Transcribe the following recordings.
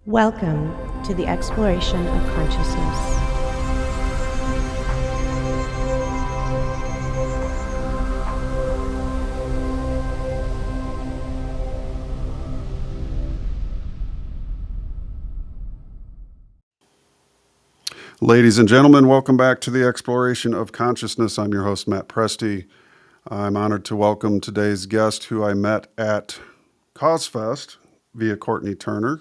Welcome to the exploration of consciousness. Ladies and gentlemen, welcome back to the exploration of consciousness. I'm your host, Matt Presti. I'm honored to welcome today's guest, who I met at CauseFest via Courtney Turner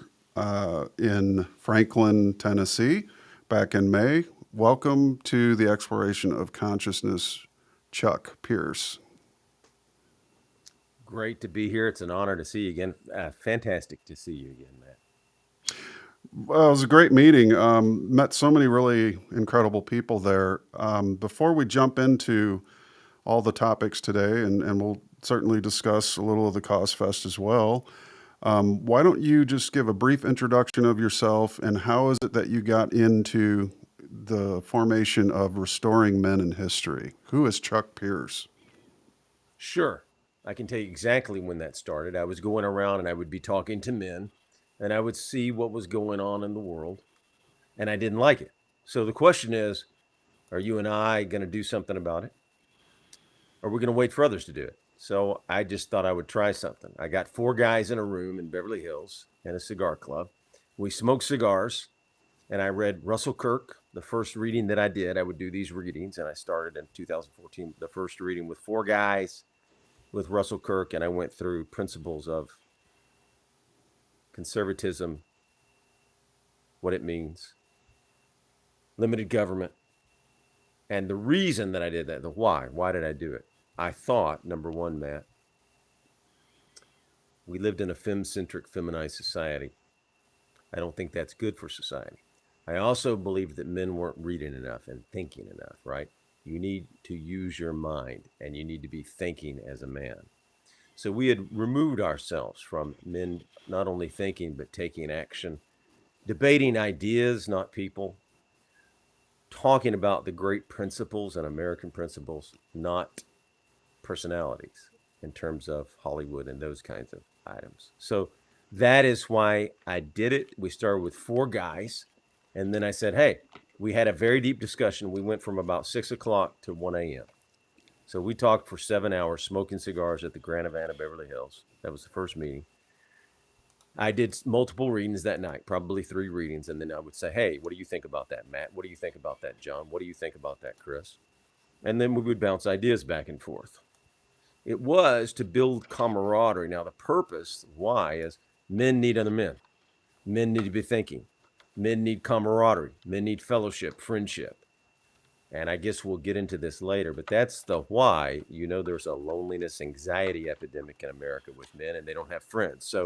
in Franklin, Tennessee, back in May. Welcome to the exploration of consciousness, Chuck Pierce. Great to be here. It's an honor to see you again. Fantastic to see you again, Matt. Well, it was a great meeting. Met so many really incredible people there. Before we jump into all the topics today, and we'll certainly discuss a little of the CauseFest as well, why don't you just give a brief introduction of yourself and how is it that you got into the formation of Restoring Men in History? Who is Chuck Pierce? Sure. I can tell you exactly when that started. I was going around and I would be talking to men and I would see what was going on in the world and I didn't like it. So the question is, are you and I going to do something about it? Or are we going to wait for others to do it? So I just thought I would try something. I got 4 guys in a room in Beverly Hills in a cigar club. We smoked cigars and I read Russell Kirk. The first reading that I did, I would do these readings, and I started in 2014, the first reading with 4 guys with Russell Kirk, and I went through principles of conservatism, what it means, limited government, and the reason that I did that, the why. Why did I do it? I thought, number one, Matt, we lived in a fem-centric, feminized society. I don't think that's good for society. I also believe that men weren't reading enough and thinking enough, right? You need to use your mind and you need to be thinking as a man. So we had removed ourselves from men not only thinking, but taking action, debating ideas, not people, talking about the great principles and American principles, not personalities in terms of Hollywood and those kinds of items. So that is why I did it. We started with 4 guys. And then I said, hey, we had a very deep discussion. We went from about 6 o'clock to 1 a.m. So we talked for 7 hours, smoking cigars at the Grand Havana, Beverly Hills. That was the first meeting. I did multiple readings that night, probably 3 readings. And then I would say, hey, what do you think about that, Matt? What do you think about that, John? What do you think about that, Chris? And then we would bounce ideas back and forth. It was to build camaraderie. Now, the purpose, why, is men need other men. Men need to be thinking. Men need camaraderie. Men need fellowship, friendship. And I guess we'll get into this later, but that's the why. You know, there's a loneliness, anxiety epidemic in America with men, and they don't have friends. So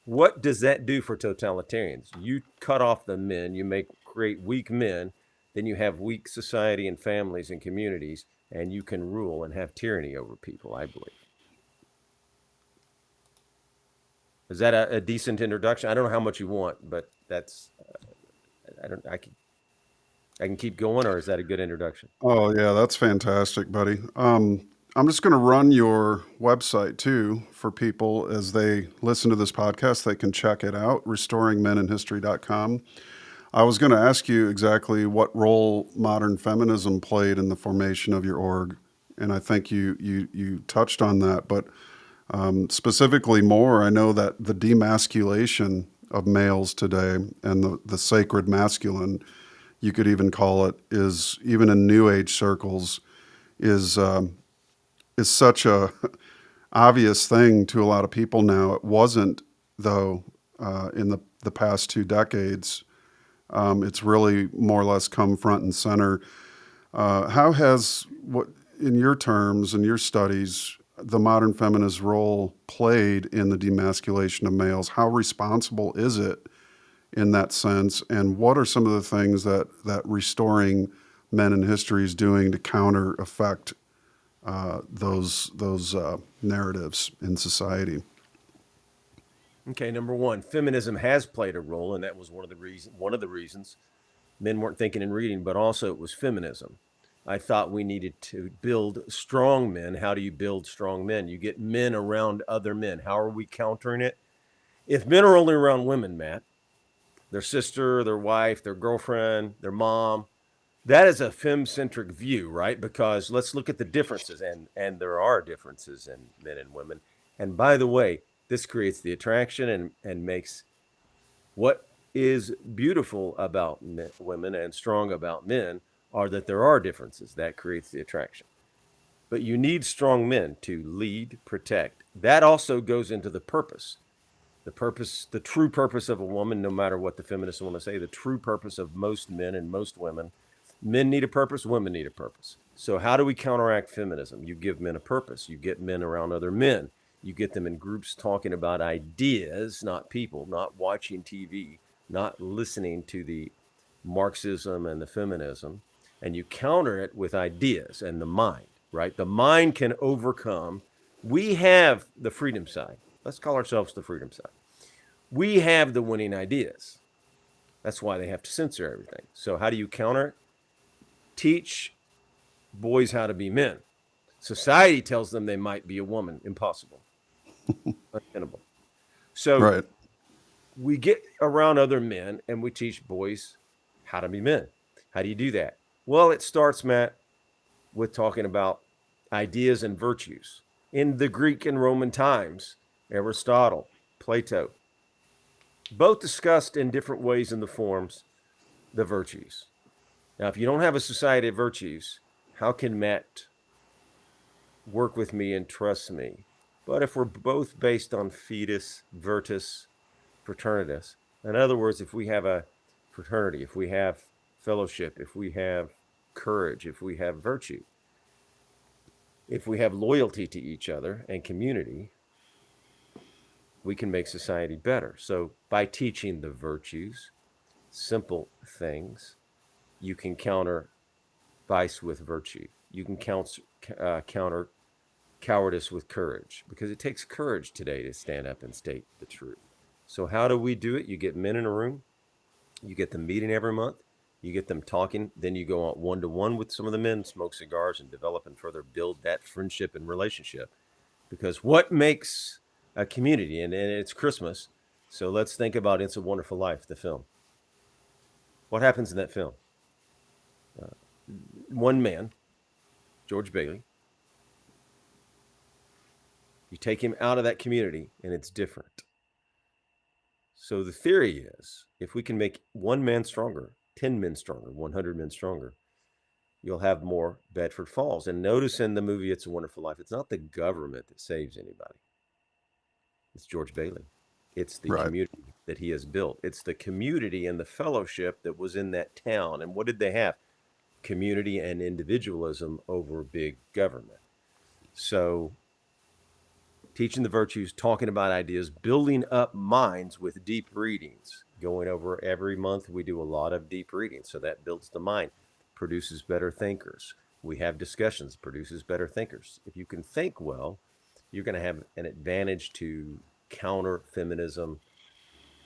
what does that do for totalitarians? You cut off the men, you create weak men, then you have weak society and families and communities, and you can rule and have tyranny over people, I believe. Is that a decent introduction? I don't know how much you want, but that's I can keep going, or is that a good introduction? Oh, yeah, that's fantastic, buddy. I'm just going to run your website too for people as they listen to this podcast. They can check it out, restoringmeninhistory.com. I was going to ask you exactly what role modern feminism played in the formation of your org, and I think you touched on that. But specifically more, I know that the demasculation of males today and the sacred masculine, you could even call it, is even in New Age circles, is such a obvious thing to a lot of people now. It wasn't, though, in the past 2 decades. It's really more or less come front and center. How has, what, in your terms and your studies, the modern feminist role played in the demasculation of males? How responsible is it in that sense? And what are some of the things that Restoring Men in History is doing to counter affect those narratives in society? Okay, number one, feminism has played a role, and that was one of the reasons men weren't thinking and reading, but also it was feminism. I thought we needed to build strong men. How do you build strong men? You get men around other men. How are we countering it? If men are only around women, Matt, their sister, their wife, their girlfriend, their mom. That is a femme-centric view, right? Because let's look at the differences, and there are differences in men and women. And by the way, this creates the attraction and makes what is beautiful about women and strong about men are that there are differences. That creates the attraction. But you need strong men to lead, protect. That also goes into the purpose. The purpose, the true purpose of a woman, no matter what the feminists want to say, the true purpose of most men and most women. Men need a purpose, women need a purpose. So how do we counteract feminism? You give men a purpose. You get men around other men. You get them in groups talking about ideas, not people, not watching TV, not listening to the Marxism and the feminism. And you counter it with ideas and the mind, right? The mind can overcome. We have the freedom side. Let's call ourselves the freedom side. We have the winning ideas. That's why they have to censor everything. So how do you counter it? Teach boys how to be men. Society tells them they might be a woman. Impossible. Untenable. So Right. we get around other men and we teach boys how to be men. How do you do that? Well, it starts, Matt, with talking about ideas and virtues. In the Greek and Roman times, Aristotle, Plato, both discussed in different ways in the forms the virtues. Now, if you don't have a society of virtues, how can Matt work with me and trust me? But if we're both based on fides, virtus, fraternitas, in other words, if we have a fraternity, if we have fellowship, if we have courage, if we have virtue, if we have loyalty to each other and community, we can make society better. So by teaching the virtues, simple things, you can counter vice with virtue. You can counter cowardice with courage, because it takes courage today to stand up and state the truth. So how do we do it? You get men in a room, you get them meeting every month, you get them talking, then you go on one-to-one with some of the men, smoke cigars, and develop and further build that friendship and relationship. Because what makes a community, and it's Christmas, so let's think about It's a Wonderful Life, the film. What happens in that film? One man, George Bailey, you take him out of that community and it's different. So the theory is, if we can make one man stronger, 10 men stronger, 100 men stronger, you'll have more Bedford Falls. And notice in the movie It's a Wonderful Life, it's not the government that saves anybody. It's George Bailey. It's the Right. community that he has built. It's the community and the fellowship that was in that town. And what did they have? Community and individualism over big government. So teaching the virtues, talking about ideas, building up minds with deep readings. Going over every month, we do a lot of deep reading. So that builds the mind, produces better thinkers. We have discussions, produces better thinkers. If you can think well, you're going to have an advantage to counter feminism.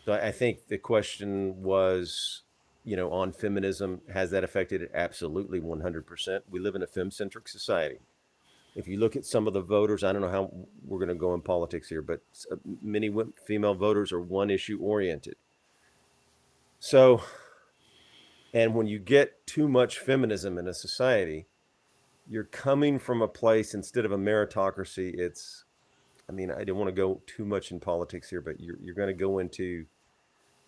So I think the question was, on feminism, has that affected it? Absolutely, 100%. We live in a femme-centric society. If you look at some of the voters, I don't know how we're going to go in politics here, but many female voters are one issue oriented. So, and when you get too much feminism in a society, you're coming from a place, instead of a meritocracy, I don't want to go too much in politics here, but you're going to go into,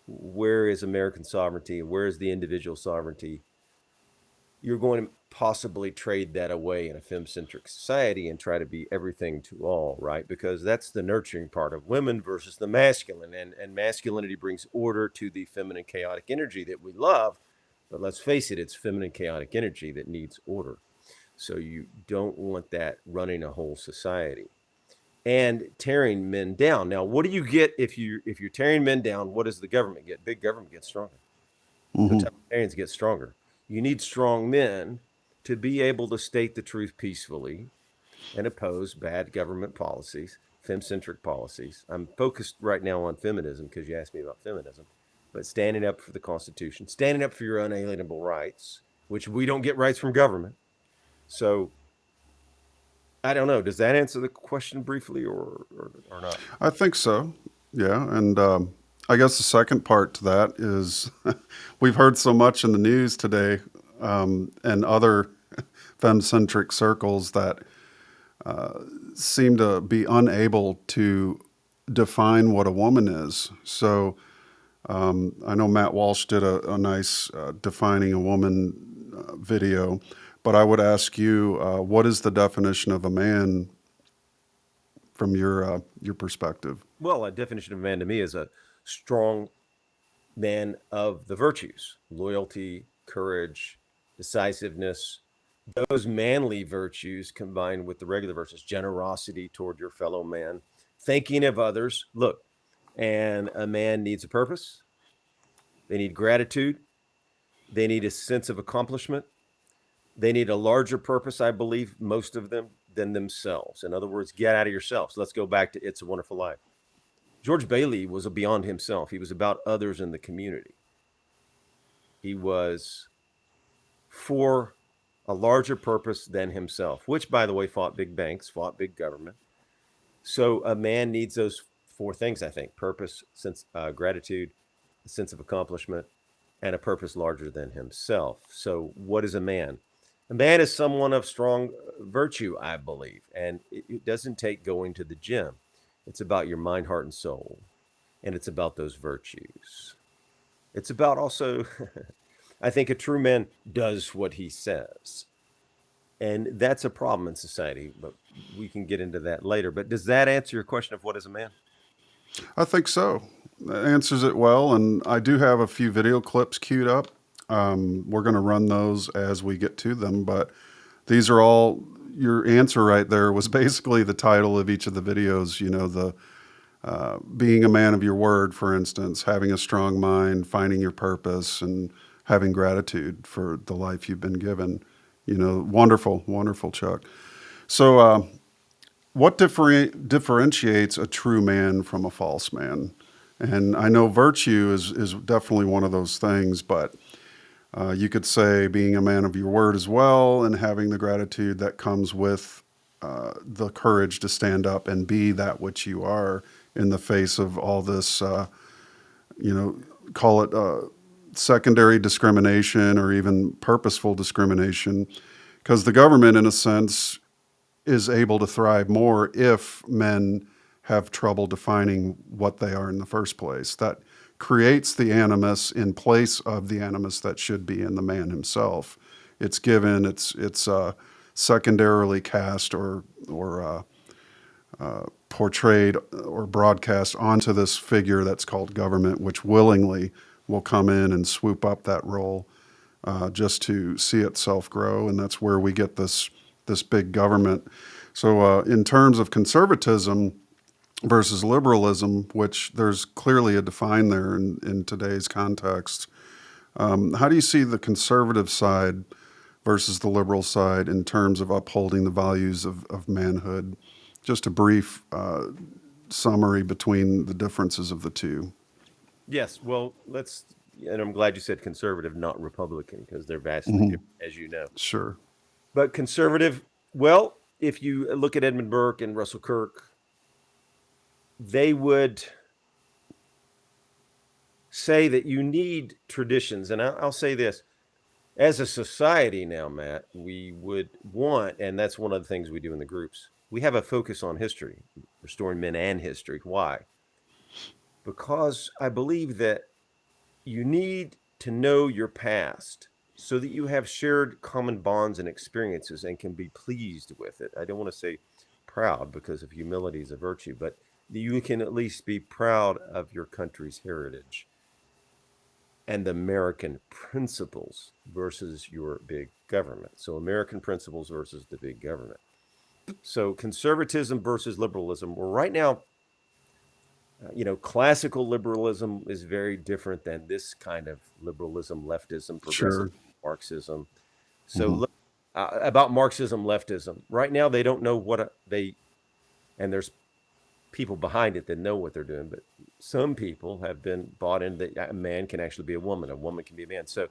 where is American sovereignty? Where is the individual sovereignty? You're going to possibly trade that away in a femme-centric society and try to be everything to all, right? Because that's the nurturing part of women versus the masculine. And masculinity brings order to the feminine chaotic energy that we love. But let's face it, it's feminine chaotic energy that needs order. So you don't want that running a whole society and tearing men down. Now, what do you get if you're tearing men down? What does the government get? Big government gets stronger. Totalitarians get stronger. You need strong men to be able to state the truth peacefully and oppose bad government policies, femme-centric policies. I'm focused right now on feminism because you asked me about feminism, but standing up for the Constitution, standing up for your unalienable rights, which we don't get rights from government. So I don't know. Does that answer the question briefly or not? I think so. Yeah. And I guess the second part to that is we've heard so much in the news today and other femme-centric circles that seem to be unable to define what a woman is. So I know Matt Walsh did a nice defining a woman video, but I would ask you, what is the definition of a man from your perspective? Well, a definition of man to me is a strong man of the virtues: loyalty, courage, decisiveness. Those manly virtues combined with the regular virtues: generosity toward your fellow man, thinking of others. Look, and a man needs a purpose. They need gratitude. They need a sense of accomplishment. They need a larger purpose, I believe, most of them, than themselves. In other words, get out of yourself. So let's go back to It's a Wonderful Life. George Bailey was beyond himself. He was about others in the community. He was for a larger purpose than himself, which, by the way, fought big banks, fought big government. So a man needs those four things, I think: purpose, sense, gratitude, a sense of accomplishment, and a purpose larger than himself. So what is a man? A man is someone of strong virtue, I believe, and it doesn't take going to the gym. It's about your mind, heart, and soul, and it's about those virtues. It's about also, I think a true man does what he says. And that's a problem in society, but we can get into that later. But does that answer your question of what is a man? I think so. That answers it well, and I do have a few video clips queued up. We're going to run those as we get to them, but these are all your answer right there was basically the title of each of the videos. You know, the being a man of your word, for instance, having a strong mind, finding your purpose, and having gratitude for the life you've been given. You know, wonderful, wonderful, Chuck. So, what differentiates a true man from a false man? And I know virtue is definitely one of those things, but you could say being a man of your word as well, and having the gratitude that comes with the courage to stand up and be that which you are in the face of all this, you know, call it secondary discrimination or even purposeful discrimination, because the government, in a sense, is able to thrive more if men have trouble defining what they are in the first place. That creates the animus in place of the animus that should be in the man himself. It's given, it's secondarily cast or portrayed or broadcast onto this figure that's called government, which willingly will come in and swoop up that role just to see itself grow, and that's where we get this big government. So, in terms of conservatism versus liberalism, which there's clearly a define there in today's context, how do you see the conservative side versus the liberal side in terms of upholding the values of manhood? Just a brief summary between the differences of the two. Yes. Well, and I'm glad you said conservative, not Republican, because they're vastly Hmm. different, as you know. Sure. But conservative, well, if you look at Edmund Burke and Russell Kirk, they would say that you need traditions. And I'll say this: as a society now, Matt, we would want, and that's one of the things we do in the groups, we have a focus on history, restoring men and history. Why? Because I believe that you need to know your past so that you have shared common bonds and experiences and can be pleased with it. I don't want to say proud, because of humility is a virtue, but you can at least be proud of your country's heritage and the American principles versus your big government. So, American principles versus the big government. So, conservatism versus liberalism. Well, right now, classical liberalism is very different than this kind of liberalism, leftism, progressive Sure. Marxism. So, Hmm. about Marxism, leftism. Right now, they don't know and there's people behind it that know what they're doing, but some people have been bought in that a man can actually be a woman can be a man. So,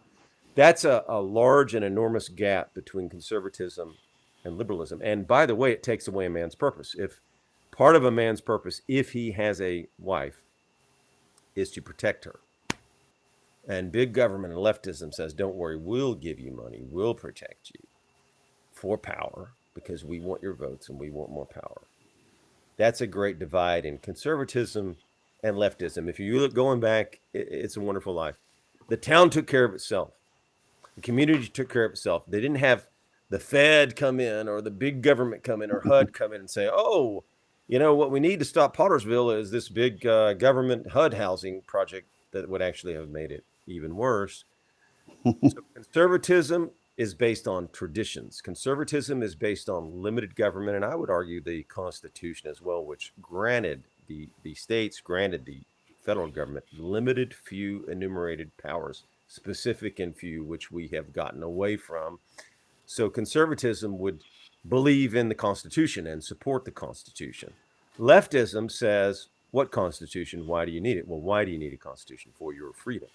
that's a large and enormous gap between conservatism and liberalism. And by the way, it takes away a man's purpose. If part of a man's purpose, if he has a wife, is to protect her. And big government and leftism says, don't worry, we'll give you money, we'll protect you for power because we want your votes and we want more power. That's a great divide in conservatism and leftism. If you look going back, it's a wonderful life. The town took care of itself. The community took care of itself. They didn't have the Fed come in or the big government come in or HUD come in and say, oh, you know, what we need to stop Pottersville is this big government HUD housing project that would actually have made it even worse. So conservatism is based on traditions. Conservatism is based on limited government, and I would argue the Constitution as well, which granted the states, granted the federal government limited, few enumerated powers, specific and few, which we have gotten away from. So conservatism would believe in the Constitution and support the Constitution. Leftism says, what Constitution? Why do you need it? Well, why do you need a Constitution? For your freedom.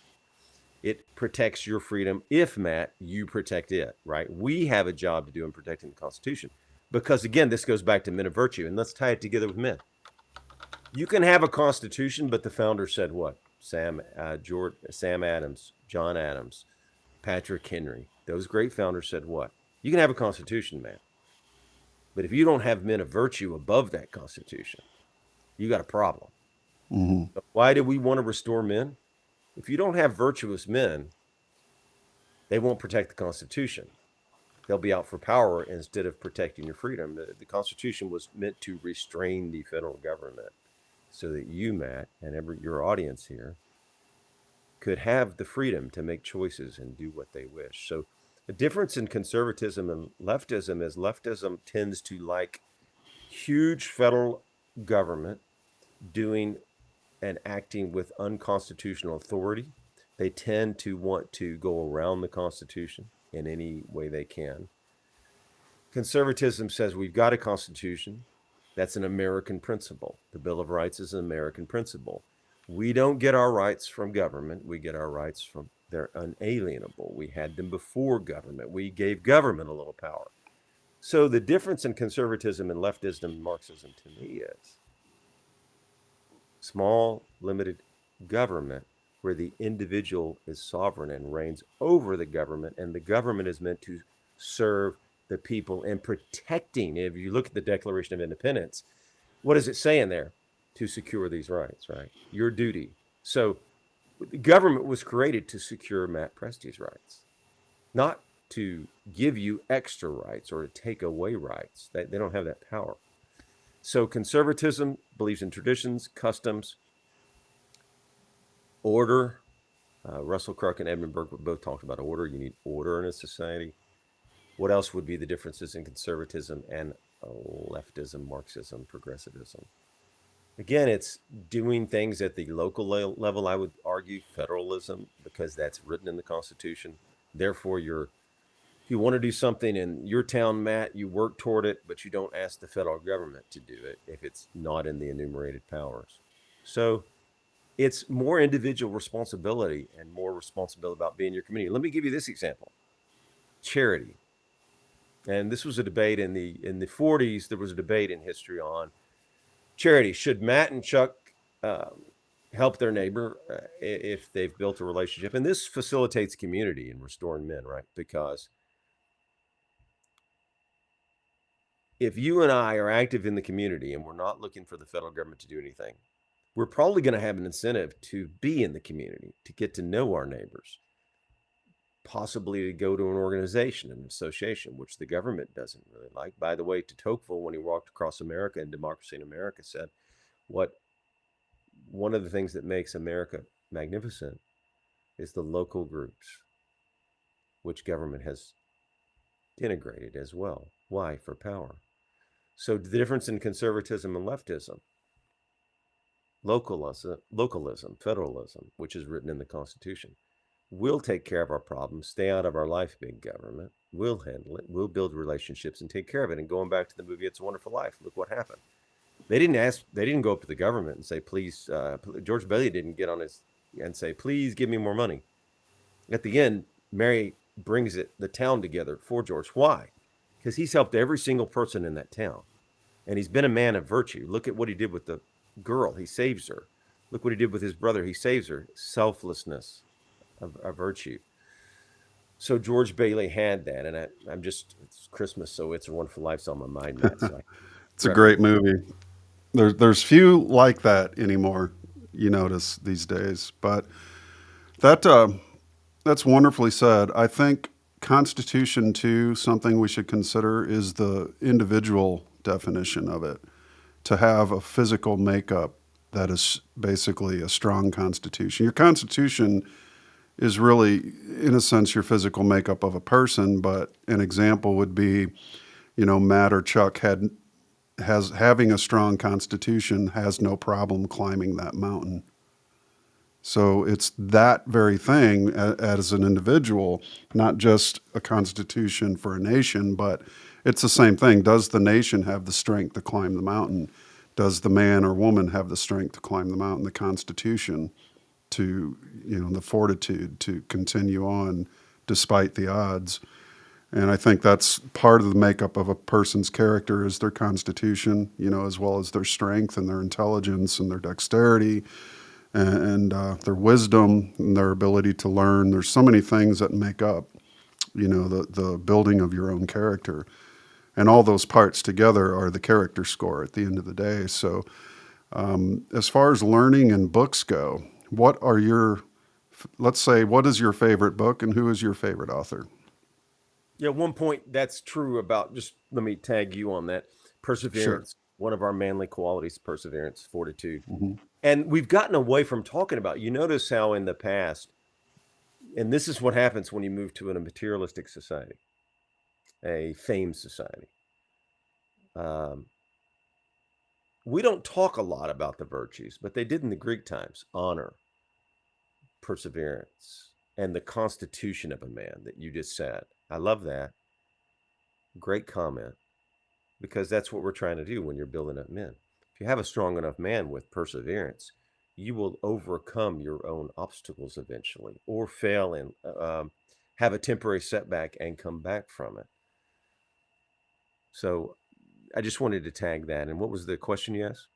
It protects your freedom if, Matt, you protect it, right? We have a job to do in protecting the Constitution because, again, this goes back to men of virtue, and let's tie it together with men. You can have a Constitution, but the founder said what? Sam Adams, John Adams, Patrick Henry, those great founders said what? You can have a Constitution, man, but if you don't have men of virtue above that Constitution, you got a problem. Mm-hmm. Why do we want to restore men? If you don't have virtuous men, they won't protect the Constitution. They'll be out for power instead of protecting your freedom. The Constitution was meant to restrain the federal government so that you, Matt, and your audience here could have the freedom to make choices and do what they wish. So the difference in conservatism and leftism is leftism tends to like huge federal government doing and acting with unconstitutional authority. They tend to want to go around the Constitution in any way they can. Conservatism says we've got a Constitution. That's an American principle. The Bill of Rights is an American principle. We don't get our rights from government. We get our rights from, they're unalienable. We had them before government. We gave government a little power. So the difference in conservatism and leftism and Marxism to me is small, limited government where the individual is sovereign and reigns over the government, and the government is meant to serve the people and protecting. If you look at the Declaration of Independence, what does it say in there? To secure these rights, right? Your duty. So the government was created to secure Matt Presti's rights, not to give you extra rights or to take away rights. They don't have that power. So conservatism believes in traditions, customs, order. Russell Crook and Edmund Burke both talked about order. You need order in a society. What else would be the differences in conservatism and leftism, Marxism, progressivism? Again, it's doing things at the local level, I would argue, federalism, because that's written in the Constitution. Therefore, if you want to do something in your town, Matt, you work toward it, but you don't ask the federal government to do it if it's not in the enumerated powers. So it's more individual responsibility and more responsibility about being your community. Let me give you this example. Charity. And this was a debate in the 40s. There was a debate in history on charity. Should Matt and Chuck help their neighbor if they've built a relationship? And this facilitates community and restoring men, right? Because if you and I are active in the community and we're not looking for the federal government to do anything, we're probably going to have an incentive to be in the community, to get to know our neighbors, possibly to go to an organization, an association, which the government doesn't really like. By the way, de Tocqueville, when he walked across America in Democracy in America, said, one of the things that makes America magnificent is the local groups, which government has integrated as well. Why? For power. So the difference in conservatism and leftism, localism, federalism, which is written in the Constitution. We'll take care of our problems, stay out of our life, big government. We'll handle it. We'll build relationships and take care of it. And going back to the movie It's a Wonderful Life, look what happened. They didn't go up to the government and say, please, George Bailey didn't get on his and say, please give me more money. At the end, Mary brings the town together for George. Why? Because he's helped every single person in that town. And he's been a man of virtue. Look at what he did with the girl. He saves her. Look what he did with his brother. He saves her. Selflessness, a virtue. So George Bailey had that, and I'm just, it's Christmas, so It's a Wonderful Life's on my mind, Matt. So I It's a reference. great movie. There's few like that anymore. You notice these days, but that that's wonderfully said. I think Constitution too. Something we should consider is the individual definition of it. To have a physical makeup that is basically a strong constitution. Your constitution is really, in a sense, your physical makeup of a person. But an example would be, Matt or Chuck has having a strong constitution has no problem climbing that mountain. So it's that very thing as an individual, not just a constitution for a nation, but it's the same thing. Does the nation have the strength to climb the mountain? Does the man or woman have the strength to climb the mountain? The constitution to, the fortitude to continue on despite the odds. And I think that's part of the makeup of a person's character is their constitution, as well as their strength and their intelligence and their dexterity and their wisdom and their ability to learn. There's so many things that make up, the building of your own character. And all those parts together are the character score at the end of the day. So as far as learning and books go, let's say, what is your favorite book and who is your favorite author? Yeah, one point that's true about, just let me tag you on that. Sure. Perseverance, one of our manly qualities, perseverance, fortitude. Hmm. And we've gotten away from talking about, you notice how in the past, and this is what happens when you move to a materialistic society, a fame society. Um, we don't talk a lot about the virtues, but they did in the Greek times: honor, perseverance, and the constitution of a man that you just said. I love that. Great comment, because that's what we're trying to do when you're building up men. If you have a strong enough man with perseverance, you will overcome your own obstacles eventually, or fail and have a temporary setback and come back from it. So I just wanted to tag that. And what was the question you asked?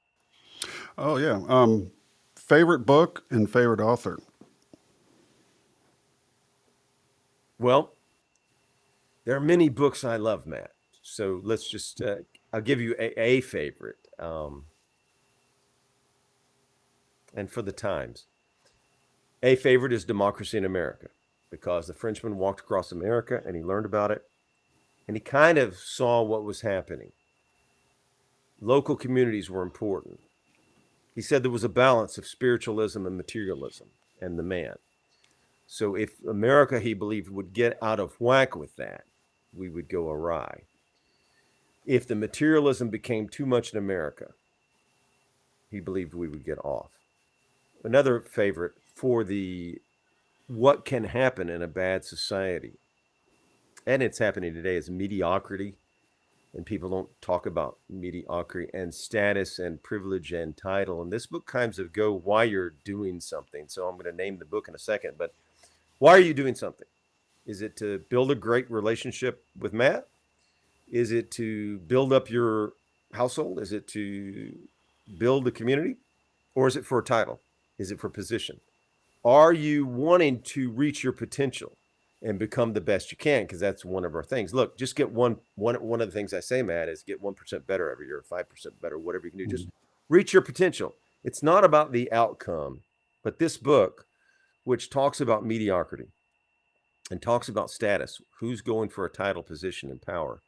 Oh, yeah. Favorite book and favorite author? Well, there are many books I love, Matt. So let's just, I'll give you a favorite. And for the times, a favorite is Democracy in America, because the Frenchman walked across America and he learned about it and he kind of saw what was happening. Local communities were important. He said there was a balance of spiritualism and materialism and the man. So if America, he believed, would get out of whack with that, we would go awry. If the materialism became too much in America, he believed we would get off. Another favorite for the what can happen in a bad society, and it's happening today, is mediocrity. And people don't talk about mediocrity and status and privilege and title. And this book kinds of go why you're doing something. So I'm going to name the book in a second, but why are you doing something? Is it to build a great relationship with Matt? Is it to build up your household? Is it to build the community? Or is it for a title? Is it for position? Are you wanting to reach your potential and become the best you can? Because that's one of our things. Look, just get one of the things I say, Matt, is get 1% better every year, 5% better, whatever you can do. Just reach your potential. It's not about the outcome, but this book, which talks about mediocrity and talks about status, who's going for a title, position, and power,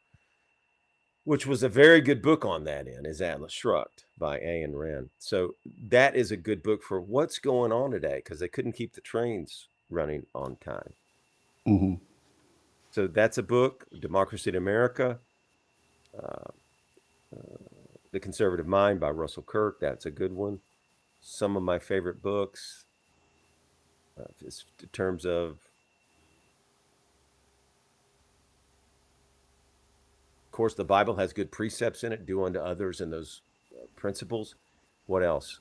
which was a very good book on that end, is Atlas Shrugged by Ayn Rand. So that is a good book for what's going on today, because they couldn't keep the trains running on time. Hmm. So that's a book, Democracy in America, The Conservative Mind by Russell Kirk. That's a good one. Some of my favorite books, in terms of course, the Bible has good precepts in it. Do unto others and those principles. What else?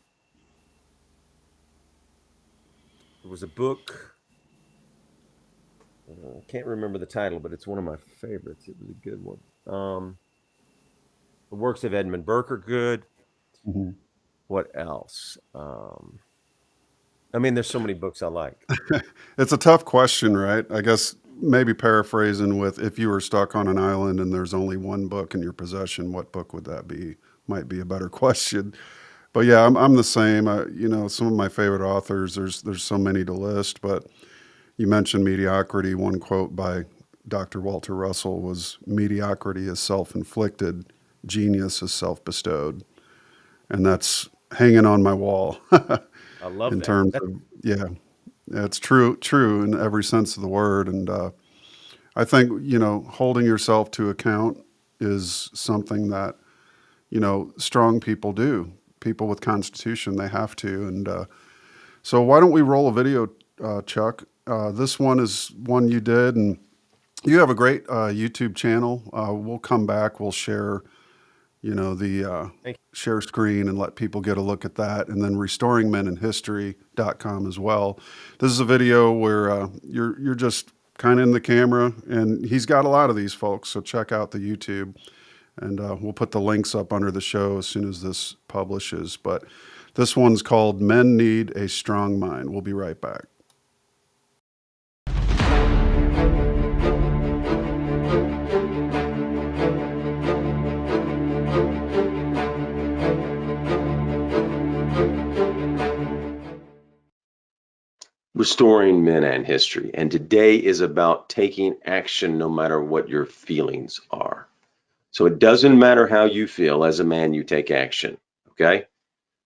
There was a book. I can't remember the title, but it's one of my favorites. It was a good one. The works of Edmund Burke are good. Hmm. What else? I mean, there's so many books I like. It's a tough question, right? I guess maybe paraphrasing with, if you were stuck on an island and there's only one book in your possession, what book would that be? Might be a better question. But yeah, I'm the same. Some of my favorite authors, there's so many to list, but you mentioned mediocrity. One quote by Dr. Walter Russell was, "Mediocrity is self-inflicted, genius is self-bestowed." And that's hanging on my wall I love in that. terms of, yeah, it's true in every sense of the word. And I think, holding yourself to account is something that, strong people do. People with constitution, they have to. And so why don't we roll a video, Chuck? This one is one you did, and you have a great YouTube channel. We'll come back. We'll share, the Thank share screen and let people get a look at that. And then restoringmeninhistory.com as well. This is a video where you're just kind of in the camera, and he's got a lot of these folks. So check out the YouTube, and we'll put the links up under the show as soon as this publishes. But this one's called "Men Need a Strong Mind." We'll be right back. Restoring Men and History. And today is about taking action no matter what your feelings are. So it doesn't matter how you feel. As a man, you take action. Okay?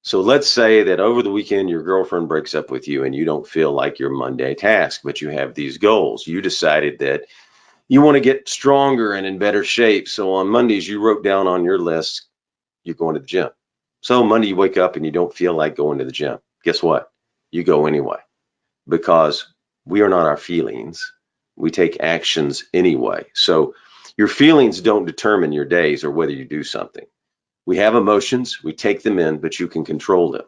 So let's say that over the weekend, your girlfriend breaks up with you and you don't feel like your Monday task, but you have these goals. You decided that you want to get stronger and in better shape. So on Mondays, you wrote down on your list, you're going to the gym. So Monday, you wake up and you don't feel like going to the gym. Guess what? You go anyway, because we are not our feelings. We take actions anyway. So your feelings don't determine your days or whether you do something. We have emotions, we take them in, but you can control them.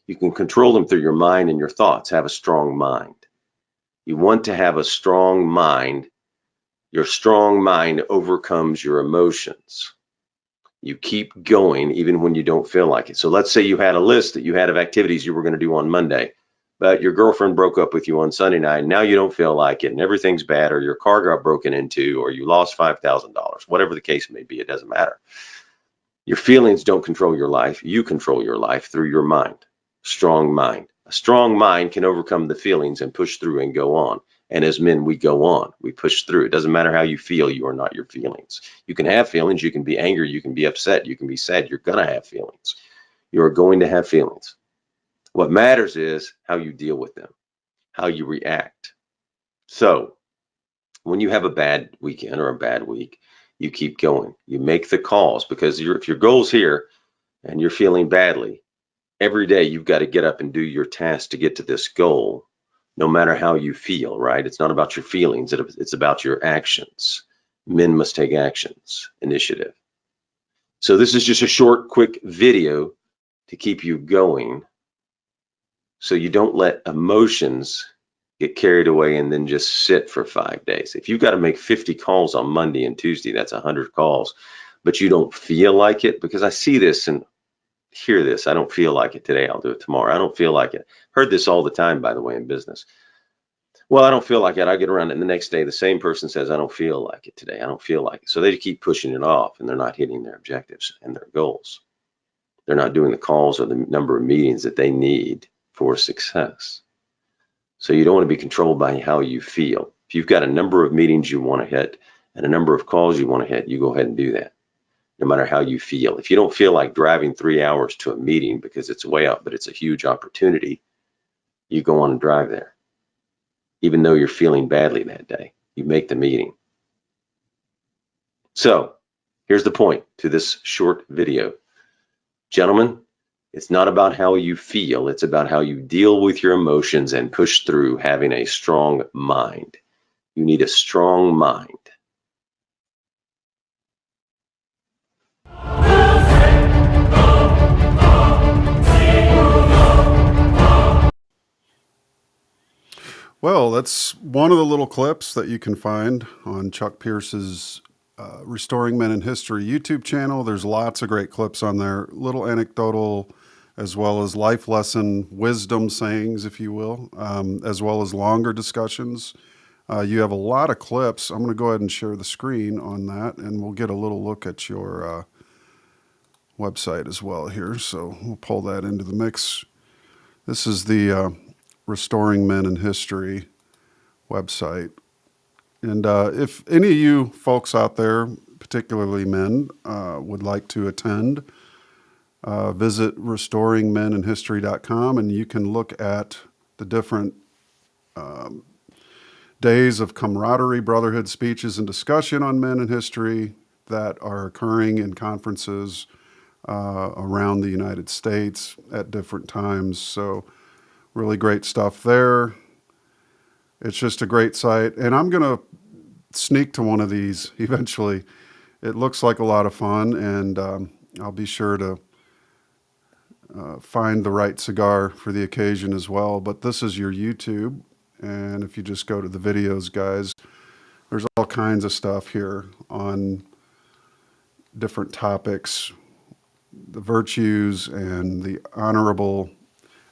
You can control them through your mind and your thoughts. Have a strong mind. You want to have a strong mind. Your strong mind overcomes your emotions. You keep going even when you don't feel like it. So let's say you had a list that you had of activities you were going to do on Monday, but your girlfriend broke up with you on Sunday night, and now you don't feel like it, and everything's bad, or your car got broken into, or you lost $5,000, whatever the case may be, it doesn't matter. Your feelings don't control your life. You control your life through your mind. Strong mind. A strong mind can overcome the feelings and push through and go on. And as men, we go on. We push through. It doesn't matter how you feel. You are not your feelings. You can have feelings. You can be angry. You can be upset. You can be sad. You're going to have feelings. You are going to have feelings. What matters is how you deal with them, how you react. So when you have a bad weekend or a bad week, you keep going. You make the calls, because if your goal's here and you're feeling badly, every day you've got to get up and do your task to get to this goal, no matter how you feel, right? It's not about your feelings, it's about your actions. Men must take actions, initiative. So this is just a short, quick video to keep you going, so you don't let emotions get carried away and then just sit for 5 days. If you've got to make 50 calls on Monday and Tuesday, that's 100 calls, but you don't feel like it, because I see this and hear this. I don't feel like it today. I'll do it tomorrow. I don't feel like it. Heard this all the time, by the way, in business. Well, I don't feel like it. I get around it, and the next day, the same person says, I don't feel like it today. I don't feel like it. So they keep pushing it off, and they're not hitting their objectives and their goals. They're not doing the calls or the number of meetings that they need for success. So you don't want to be controlled by how you feel. If you've got a number of meetings you want to hit and a number of calls you want to hit, you go ahead and do that, no matter how you feel. If you don't feel like driving 3 hours to a meeting because it's way out, but it's a huge opportunity, you go on and drive there. Even though you're feeling badly that day, you make the meeting. So here's the point to this short video. Gentlemen, it's not about how you feel. It's about how you deal with your emotions and push through, having a strong mind. You need a strong mind. Well, that's one of the little clips that you can find on Chuck Pierce's Restoring Men in History YouTube channel. There's lots of great clips on there, little anecdotal as well as life lesson wisdom sayings, if you will, as well as longer discussions. You have a lot of clips. I'm going to go ahead and share the screen on that, and we'll get a little look at your website as well here. So we'll pull that into the mix. This is the Restoring Men in History website. And if any of you folks out there, particularly men, would like to attend, visit restoringmeninhistory.com, and you can look at the different days of camaraderie, brotherhood speeches, and discussion on men in history that are occurring in conferences around the United States at different times. So really great stuff there. It's just a great site. And I'm going to sneak to one of these eventually. It looks like a lot of fun, and I'll be sure to find the right cigar for the occasion as well. But this is your YouTube. And if you just go to the videos, guys, there's all kinds of stuff here on different topics, the virtues and the honorable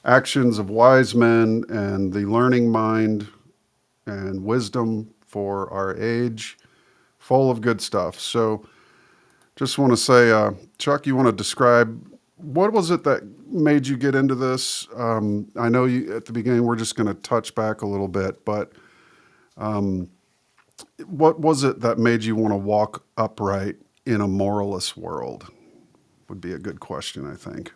actions of wise men and the learning mind and wisdom for our age, full of good stuff. So just want to say, Chuck, you want to describe what was it that made you get into this? I know you at the beginning, we're just going to touch back a little bit, but what was it that made you want to walk upright in a moralist world? Would be a good question, I think.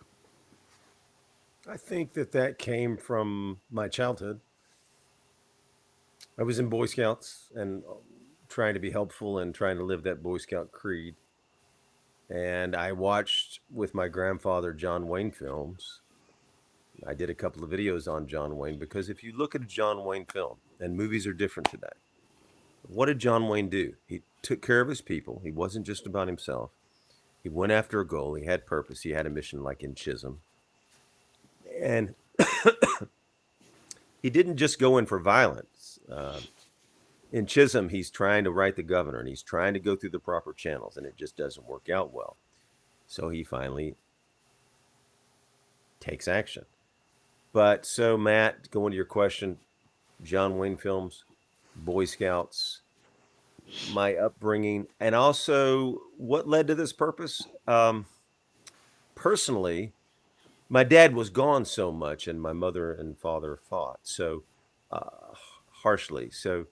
I think that came from my childhood. I was in Boy Scouts and trying to be helpful and trying to live that Boy Scout creed. And I watched with my grandfather John Wayne films. I did a couple of videos on John Wayne because if you look at a John Wayne film, and movies are different today, what did John Wayne do? He took care of his people. He wasn't just about himself. He went after a goal. He had purpose. He had a mission, like in Chisholm. And he didn't just go in for violence. In Chisholm, he's trying to write the governor, and he's trying to go through the proper channels, and it just doesn't work out well. So he finally takes action. But so, Matt, going to your question, John Wayne films, Boy Scouts, my upbringing, and also what led to this purpose. Personally, my dad was gone so much, and my mother and father fought so harshly. So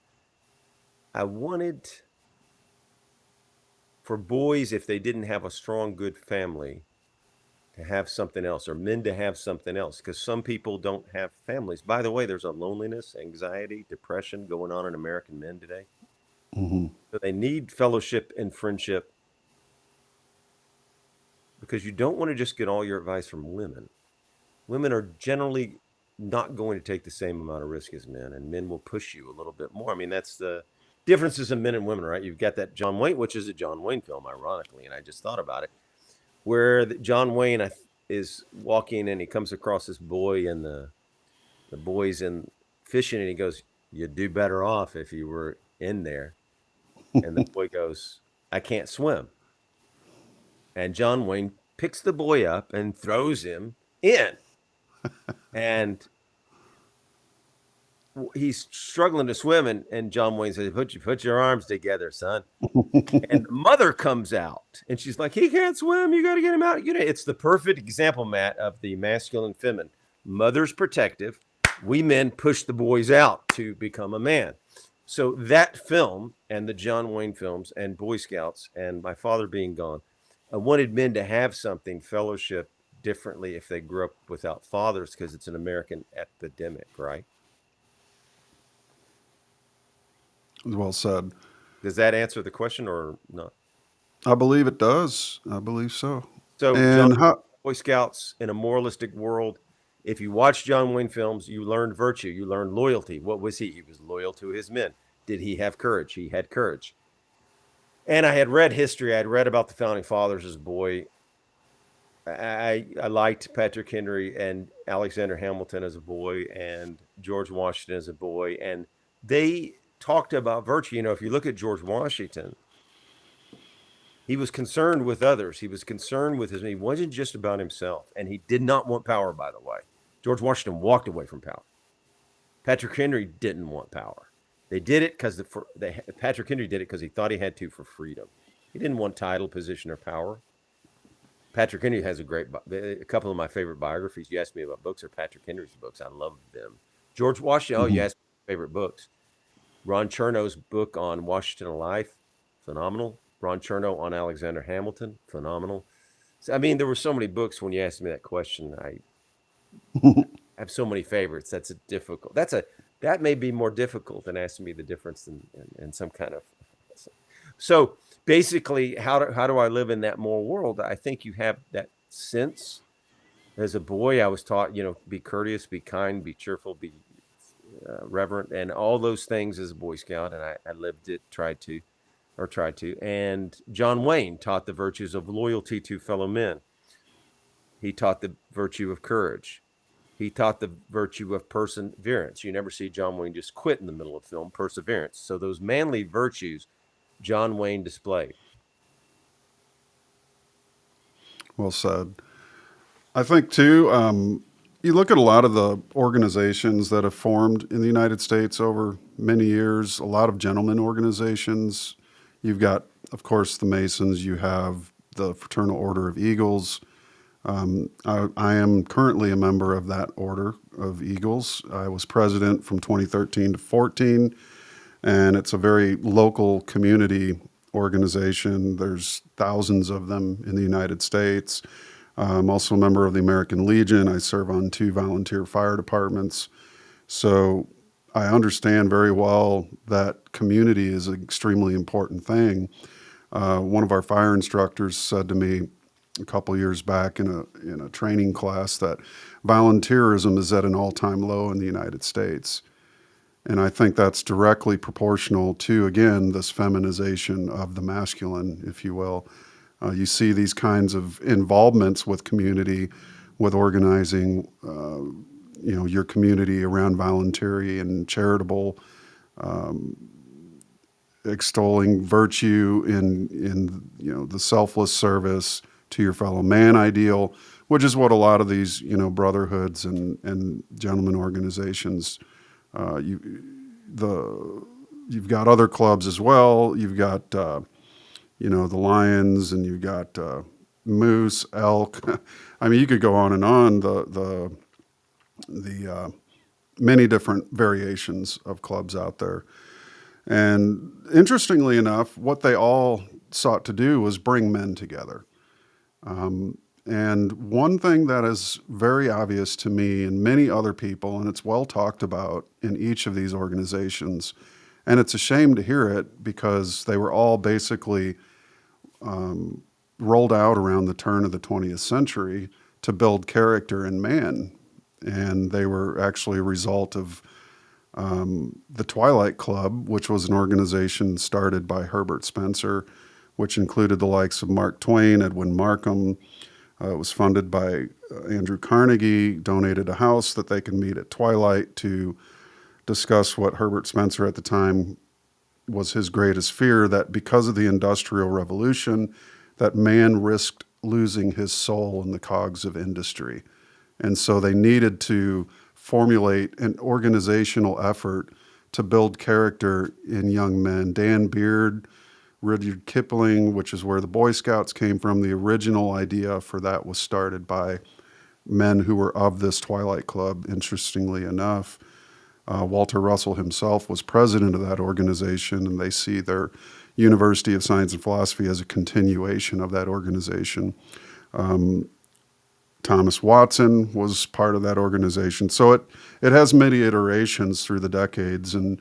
I wanted for boys, if they didn't have a strong, good family, to have something else, or men to have something else, because some people don't have families. By the way, there's a loneliness, anxiety, depression going on in American men today. Mm-hmm. So they need fellowship and friendship, because you don't want to just get all your advice from women. Women are generally not going to take the same amount of risk as men, and men will push you a little bit more. I mean, that's the differences in men and women, right? You've got that John Wayne, which is a John Wayne film, ironically, and I just thought about it, where John Wayne is walking and he comes across this boy, and the boy's in fishing, and he goes, "You'd do better off if you were in there." And the boy goes, "I can't swim." And John Wayne picks the boy up and throws him in. And he's struggling to swim, and John Wayne says, put your arms together, son. And the mother comes out, and she's like, "He can't swim. You got to get him out." It's the perfect example, Matt, of the masculine and feminine. Mother's protective. We men push the boys out to become a man. So that film and the John Wayne films and Boy Scouts and my father being gone, I wanted men to have something, fellowship, differently if they grew up without fathers, because it's an American epidemic, right? Well said. Does that answer the question or not? I believe it does. I believe so. So, And John, Boy Scouts in a moralistic world, if you watch John Wayne films, you learned virtue, you learned loyalty. What was he? He was loyal to his men. Did he have courage? He had courage. And I had read history. I had read about the founding fathers as a boy. I liked Patrick Henry and Alexander Hamilton as a boy, and George Washington as a boy. And they talked about virtue. If you look at George Washington, He was concerned with others. He was concerned with he wasn't just about himself. And he did not want power, by the way. George Washington walked away from power. Patrick Henry didn't want power. They did it because Patrick Henry did it because he thought he had to for freedom. He didn't want title, position, or power. Patrick Henry has a couple of my favorite biographies. You asked me about books, or Patrick Henry's books. I love them. George Washington. Oh, you asked me favorite books. Ron Chernow's book on Washington Life, phenomenal. Ron Chernow on Alexander Hamilton, phenomenal. So, I mean, there were so many books when you asked me that question. I have so many favorites. That may be more difficult than asking me the difference in some kind of. So basically, how do I live in that moral world? I think you have that sense. As a boy, I was taught, be courteous, be kind, be cheerful, be reverent, and all those things as a Boy Scout. And I lived it, tried to. And John Wayne taught the virtues of loyalty to fellow men. He taught the virtue of courage. He taught the virtue of perseverance. You never see John Wayne just quit in the middle of film, perseverance. So those manly virtues John Wayne displayed. Well said. I think, too, you look at a lot of the organizations that have formed in the United States over many years, a lot of gentlemen organizations. You've got, of course, the Masons. You have the Fraternal Order of Eagles. I am currently a member of that Order of Eagles. I was president from 2013 to 14, and it's a very local community organization. There's thousands of them in the United States. I'm also a member of the American Legion. I serve on 2 volunteer fire departments. So I understand very well that community is an extremely important thing. One of our fire instructors said to me a couple years back in a training class that volunteerism is at an all-time low in the United States. And I think that's directly proportional to, again, this feminization of the masculine, if you will. You see these kinds of involvements with community, with organizing, your community around voluntary and charitable, extolling virtue in the selfless service to your fellow man ideal, which is what a lot of these brotherhoods and gentleman organizations. You've got other clubs as well. You've got the lions, and you've got moose, elk. I mean, you could go on and on. The many different variations of clubs out there. And interestingly enough, what they all sought to do was bring men together. And one thing that is very obvious to me and many other people, and it's well talked about in each of these organizations, and it's a shame to hear it because they were all basically rolled out around the turn of the 20th century to build character in man. And they were actually a result of the Twilight Club, which was an organization started by Herbert Spencer, which included the likes of Mark Twain, Edwin Markham. It was funded by Andrew Carnegie, donated a house that they could meet at twilight to discuss what Herbert Spencer at the time was his greatest fear, that because of the Industrial Revolution, that man risked losing his soul in the cogs of industry. And so they needed to formulate an organizational effort to build character in young men. Dan Beard, Rudyard Kipling, which is where the Boy Scouts came from. The original idea for that was started by men who were of this Twilight Club, interestingly enough. Walter Russell himself was president of that organization, and they see their University of Science and Philosophy as a continuation of that organization. Thomas Watson was part of that organization. So it has many iterations through the decades and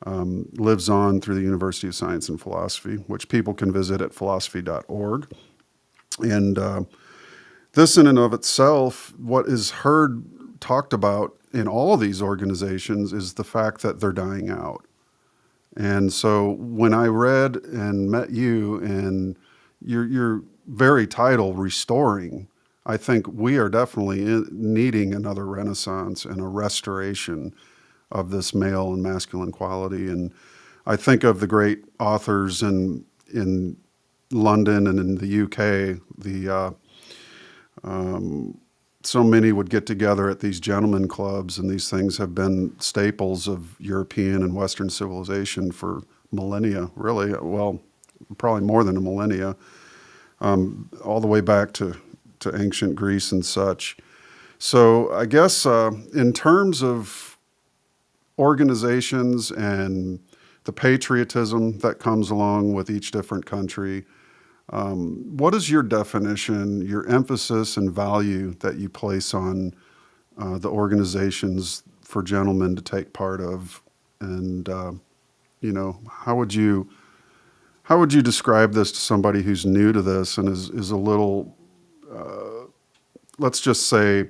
lives on through the University of Science and Philosophy, which people can visit at philosophy.org. And this in and of itself, what is talked about in all of these organizations is the fact that they're dying out. And so when I read and met you and your very title, Restoring, I think we are definitely needing another renaissance and a restoration of this male and masculine quality. And I think of the great authors in London and in the UK, so many would get together at these gentlemen clubs, and these things have been staples of European and Western civilization for millennia, really. Well, probably more than a millennia, all the way back to ancient Greece and such. So I guess in terms of organizations and the patriotism that comes along with each different country, what is your definition, your emphasis and value that you place on the organizations for gentlemen to take part of? And, how would you describe this to somebody who's new to this and is a little, let's just say,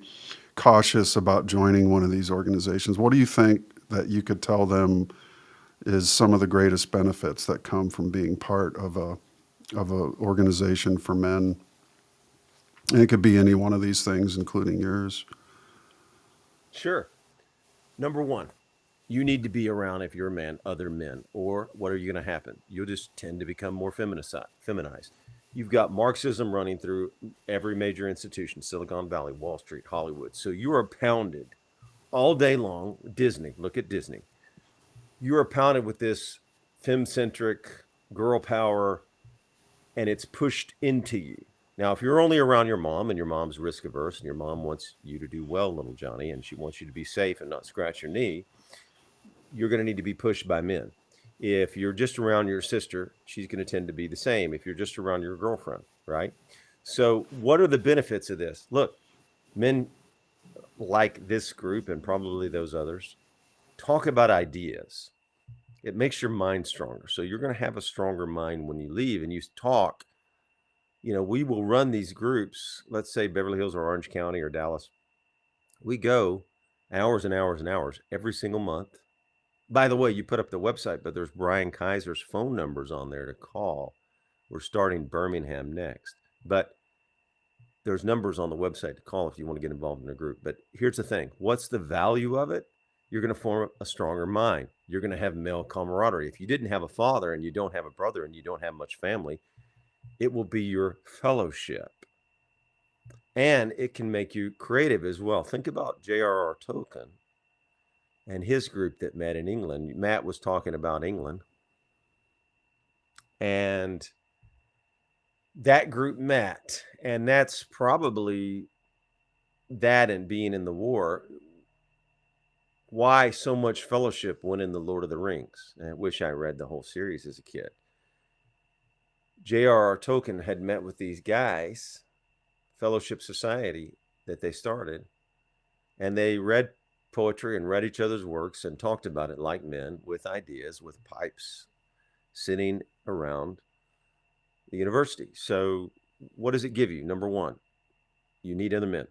cautious about joining one of these organizations? What do you think that you could tell them is some of the greatest benefits that come from being part of a organization for men? And it could be any one of these things, including yours. Sure. Number one, you need to be around, if you're a man, other men, or what are you going to happen? You'll just tend to become more feminized. You've got Marxism running through every major institution, Silicon Valley, Wall Street, Hollywood. So you are pounded all day long. Disney, look at Disney. You are pounded with this femme-centric girl power, and it's pushed into you. Now, if you're only around your mom and your mom's risk averse and your mom wants you to do well, little Johnny, and she wants you to be safe and not scratch your knee, you're going to need to be pushed by men. If you're just around your sister, she's going to tend to be the same. If you're just around your girlfriend, right? So what are the benefits of this? Look, men like this group and probably those others talk about ideas. It makes your mind stronger. So you're going to have a stronger mind when you leave and you talk. We will run these groups, let's say Beverly Hills or Orange County or Dallas. We go hours and hours and hours every single month. By the way, you put up the website, but there's Brian Kaiser's phone numbers on there to call. We're starting Birmingham next, but there's numbers on the website to call if you want to get involved in a group. But here's the thing. What's the value of it? You're going to form a stronger mind. You're going to have male camaraderie. If you didn't have a father and you don't have a brother and you don't have much family, it will be your fellowship. And it can make you creative as well. Think about J.R.R. Tolkien and his group that met in England. Matt was talking about England. And that group met. And that's probably that and being in the war. Why so much fellowship went in The Lord of the Rings. And I wish I read the whole series as a kid. J.R.R. Tolkien had met with these guys, Fellowship Society, that they started. And they read poetry and read each other's works and talked about it like men with ideas, with pipes, sitting around the university. So what does it give you? Number one, you need other men.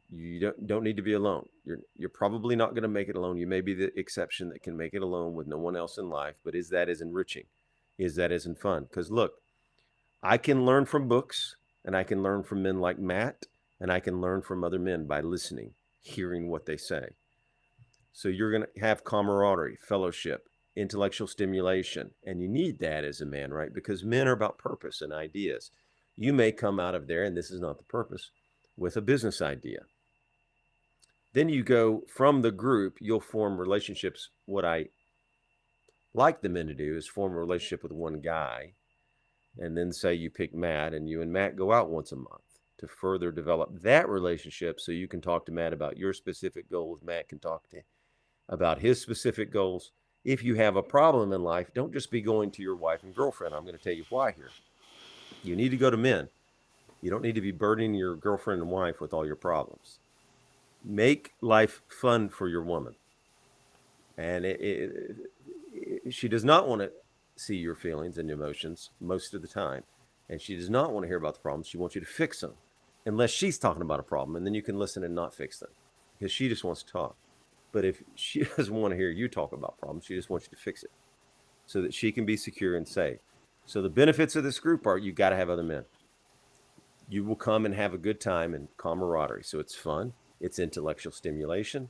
You don't need to be alone. You're probably not going to make it alone. You may be the exception that can make it alone with no one else in life, but is that as enriching? Is that as fun? Because look, I can learn from books and I can learn from men like Matt, and I can learn from other men by listening, hearing what they say. So you're going to have camaraderie, fellowship, intellectual stimulation, and you need that as a man, right? Because men are about purpose and ideas. You may come out of there, and this is not the purpose, with a business idea. Then you go from the group, you'll form relationships. What I like the men to do is form a relationship with one guy, and then say you pick Matt, and you and Matt go out once a month to further develop that relationship, so you can talk to Matt about your specific goals. Matt can talk to about his specific goals. If you have a problem in life, don't just be going to your wife and girlfriend. I'm going to tell you why here. You need to go to men. You don't need to be burdening your girlfriend and wife with all your problems. Make life fun for your woman. And she does not want to see your feelings and emotions most of the time. And she does not want to hear about the problems. She wants you to fix them, unless she's talking about a problem. And then you can listen and not fix them, because she just wants to talk. But if she doesn't want to hear you talk about problems, she just wants you to fix it so that she can be secure and safe. So the benefits of this group are you got to have other men. You will come and have a good time and camaraderie. So it's fun. It's intellectual stimulation.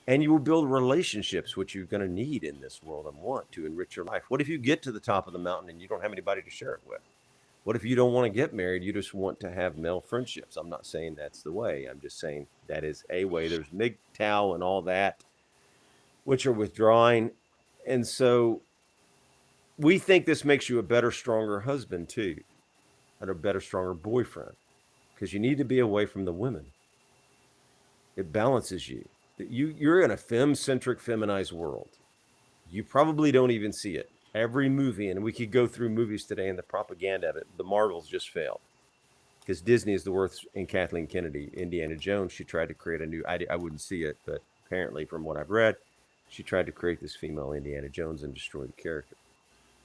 And you will build relationships, which you're going to need in this world and want to enrich your life. What if you get to the top of the mountain and you don't have anybody to share it with? What if you don't want to get married? You just want to have male friendships. I'm not saying that's the way. I'm just saying that is a way. There's MGTOW and all that, which are withdrawing. And so we think this makes you a better, stronger husband too, and a better, stronger boyfriend, because you need to be away from the women. It balances you. You're in a femme-centric, feminized world. You probably don't even see it. Every movie, and we could go through movies today and the propaganda of it, the Marvels just failed. Because Disney is the worst in Kathleen Kennedy. Indiana Jones, she tried to create a new, I wouldn't see it, but apparently from what I've read, she tried to create this female Indiana Jones and destroy the character.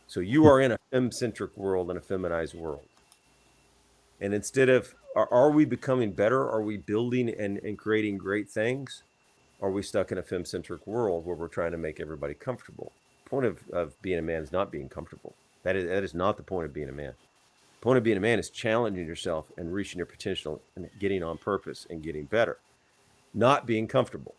So you are in a femme-centric world and a feminized world. And instead of, are we becoming better? Are we building and creating great things? Are we stuck in a femme-centric world where we're trying to make everybody comfortable? The point of being a man is not being comfortable. That is not the point of being a man. The point of being a man is challenging yourself and reaching your potential and getting on purpose and getting better, not being comfortable.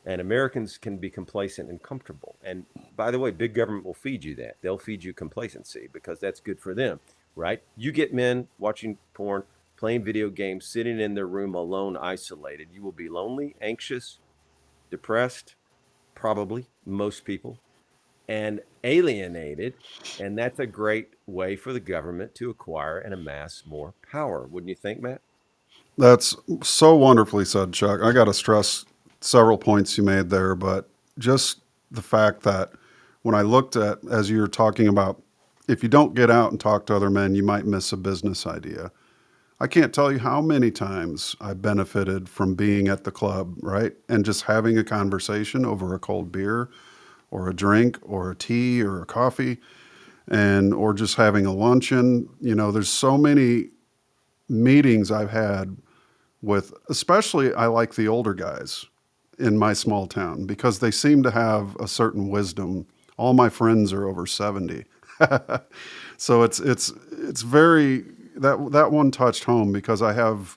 And Americans can be complacent and comfortable. And by the way, big government will feed you that. They'll feed you complacency because that's good for them, right? You get men watching porn, playing video games, sitting in their room alone, isolated. You will be lonely, anxious, depressed, probably most people, and alienated. And that's a great way for the government to acquire and amass more power. Wouldn't you think, Matt? That's so wonderfully said, Chuck. I got to stress several points you made there, but just the fact that when I looked at, as you were talking about, if you don't get out and talk to other men, you might miss a business idea. I can't tell you how many times I benefited from being at the club, right? And just having a conversation over a cold beer or a drink or a tea or a coffee or just having a luncheon. There's so many meetings I've had with, especially I like the older guys in my small town because they seem to have a certain wisdom. All my friends are over 70. So it's very, that one touched home because I have,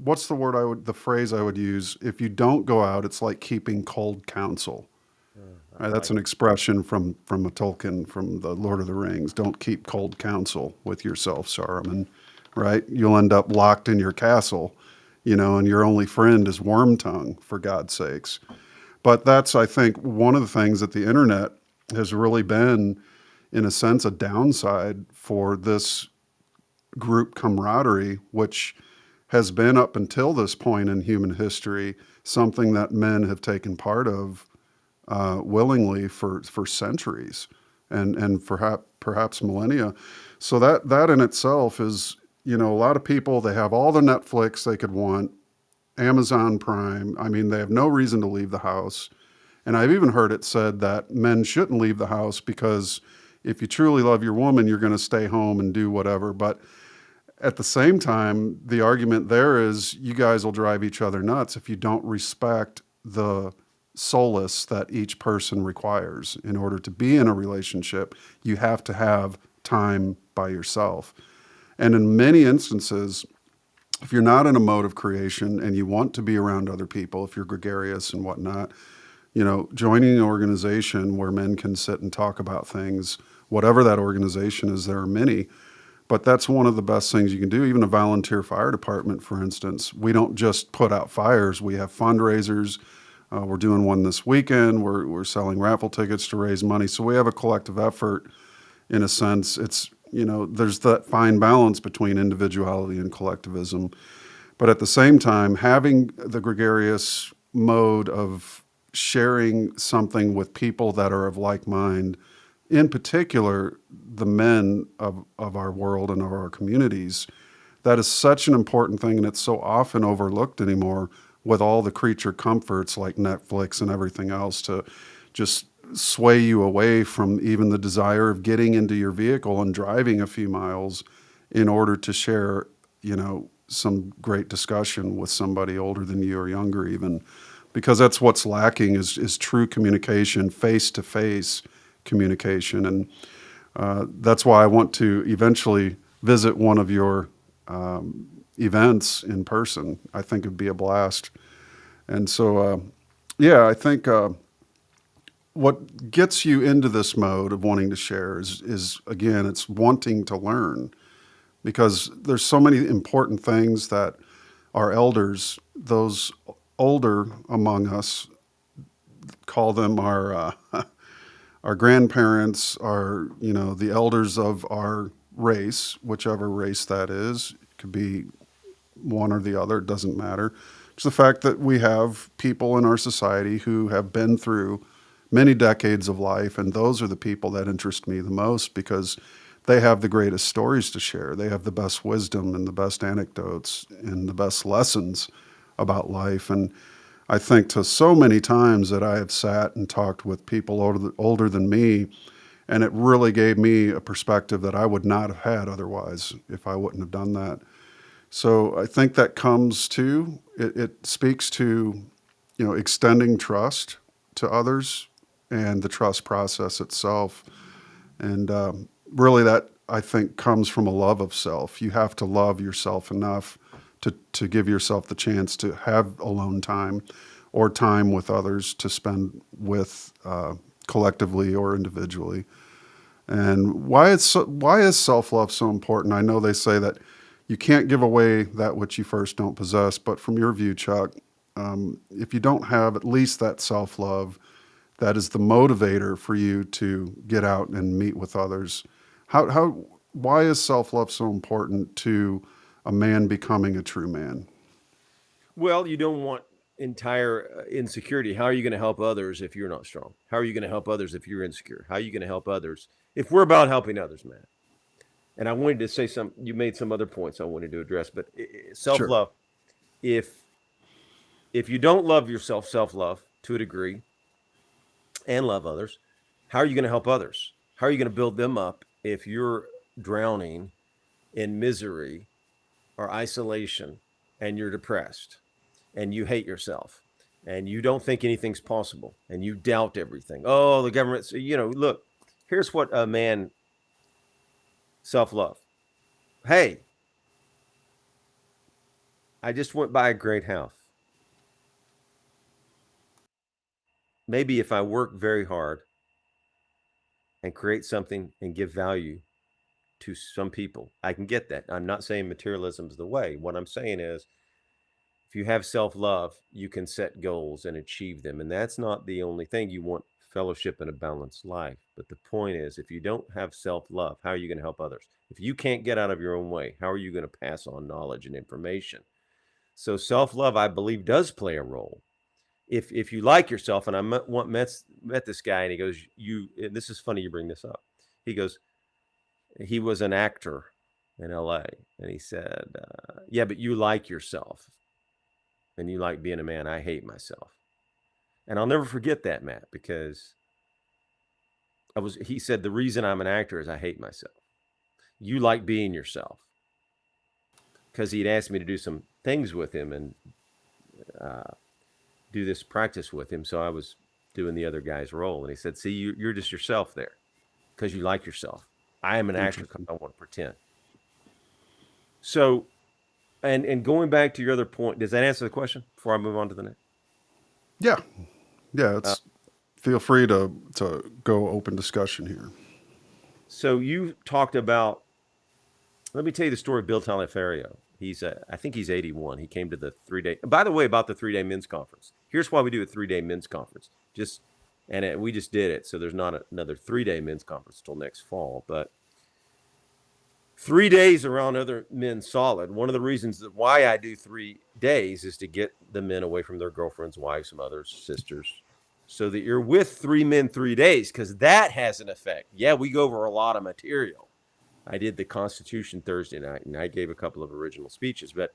what's the phrase I would use? If you don't go out, it's like keeping cold counsel. Right, that's an expression from a Tolkien from the Lord of the Rings. Don't keep cold counsel with yourself, Saruman. Right? You'll end up locked in your castle, and your only friend is Wormtongue, for God's sakes. But that's, I think, one of the things that the internet has really been, in a sense, a downside for this group camaraderie, which has been up until this point in human history something that men have taken part of willingly for centuries and perhaps millennia. So that in itself is, a lot of people, they have all the Netflix they could want, Amazon Prime. I mean, they have no reason to leave the house. And I've even heard it said that men shouldn't leave the house because if you truly love your woman, you're going to stay home and do whatever. But at the same time, the argument there is you guys will drive each other nuts if you don't respect the solace that each person requires. In order to be in a relationship, you have to have time by yourself. And in many instances, if you're not in a mode of creation and you want to be around other people, if you're gregarious and whatnot, joining an organization where men can sit and talk about things, whatever that organization is, there are many, but that's one of the best things you can do. Even a volunteer fire department, for instance, we don't just put out fires. We have fundraisers. We're doing one this weekend. We're selling raffle tickets to raise money. So we have a collective effort. In a sense, it's, there's that fine balance between individuality and collectivism. But at the same time, having the gregarious mode of sharing something with people that are of like mind, in particular, the men of our world and of our communities, that is such an important thing, and it's so often overlooked anymore with all the creature comforts like Netflix and everything else to just sway you away from even the desire of getting into your vehicle and driving a few miles in order to share, some great discussion with somebody older than you or younger even. Because that's what's lacking is true communication, face-to-face communication. And that's why I want to eventually visit one of your events in person. I think it'd be a blast. And so, I think what gets you into this mode of wanting to share is again, it's wanting to learn, because there's so many important things that our elders, those older among us, call them our grandparents, our, the elders of our race, whichever race that is. It could be one or the other, it doesn't matter. It's the fact that we have people in our society who have been through many decades of life, and those are the people that interest me the most, because they have the greatest stories to share. They have the best wisdom and the best anecdotes and the best lessons about life. And I think to so many times that I have sat and talked with people older than me, and it really gave me a perspective that I would not have had otherwise if I wouldn't have done that. So I think that comes to, it speaks to, extending trust to others and the trust process itself. And really that, I think, comes from a love of self. You have to love yourself enough to give yourself the chance to have alone time or time with others to spend with collectively or individually. And why is self-love so important? I know they say that you can't give away that which you first don't possess, but from your view, Chuck, if you don't have at least that self-love, that is the motivator for you to get out and meet with others. Why is self-love so important to a man becoming a true man? Well, you don't want entire insecurity. How are you going to help others if you're not strong? How are you going to help others if you're insecure? How are you going to help others if we're about helping others, man? And I wanted to say you made some other points I wanted to address, but Sure. self-love, if you don't love yourself, self-love to a degree, and love others, how are you going to help others? How are you going to build them up if you're drowning in misery or isolation and you're depressed and you hate yourself and you don't think anything's possible and you doubt everything? Oh, the government's, look, here's what a man self-love. Hey, I just went by a great house. Maybe if I work very hard and create something and give value to some people, I can get that. I'm not saying materialism is the way. What I'm saying is, if you have self-love, you can set goals and achieve them. And that's not the only thing. You want fellowship and a balanced life. But the point is, if you don't have self-love, how are you going to help others? If you can't get out of your own way, how are you going to pass on knowledge and information? So self-love, I believe, does play a role. If you like yourself, and I met this guy, and he goes, and this is funny you bring this up. He goes, he was an actor in LA, and he said, yeah, but you like yourself and you like being a man. I hate myself. And I'll never forget that, Matt, because he said, the reason I'm an actor is I hate myself. You like being yourself. Because he'd asked me to do some things with him and do this practice with him. So I was doing the other guy's role. And he said, see, you're just yourself there because you like yourself. I am an actor because I want to pretend. So, and going back to your other point, does that answer the question before I move on to the next? Yeah. It's feel free to go open discussion here. So you talked about, let me tell you the story of Bill Taliaferro. I think he's 81. He came to the 3-day, by the way, about the 3-day men's conference. Here's why we do a 3-day men's conference. We just did it. So there's not another 3-day men's conference till next fall, but 3 days around other men solid. One of the reasons why I do 3 days is to get the men away from their girlfriends, wives, mothers, sisters, so that you're with 3 men 3 days, because that has an effect. Yeah, we go over a lot of material. I did the Constitution Thursday night, and I gave a couple of original speeches. But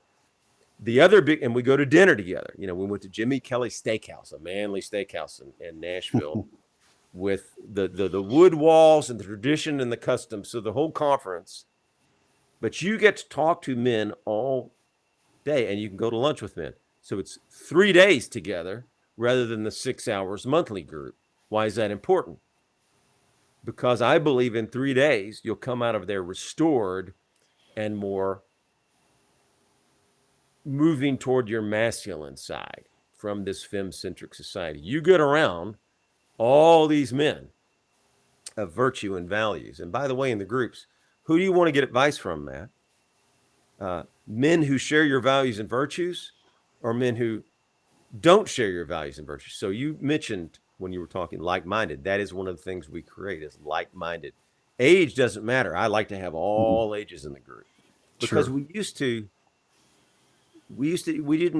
the other big, and we go to dinner together. We went to Jimmy Kelly's Steakhouse, a manly steakhouse in Nashville, with the wood walls and the tradition and the custom. So the whole conference. But you get to talk to men all day, and you can go to lunch with men. So it's 3 days together rather than the 6 hours monthly group. Why is that important? Because I believe in 3 days, you'll come out of there restored and more moving toward your masculine side from this femme-centric society. You get around all these men of virtue and values. And by the way, in the groups, who do you want to get advice from, Matt? Men who share your values and virtues, or men who don't share your values and virtues? So you mentioned when you were talking like-minded, that is one of the things we create is like-minded. Age doesn't matter. I like to have Mhm. all ages in the group because Sure. we didn't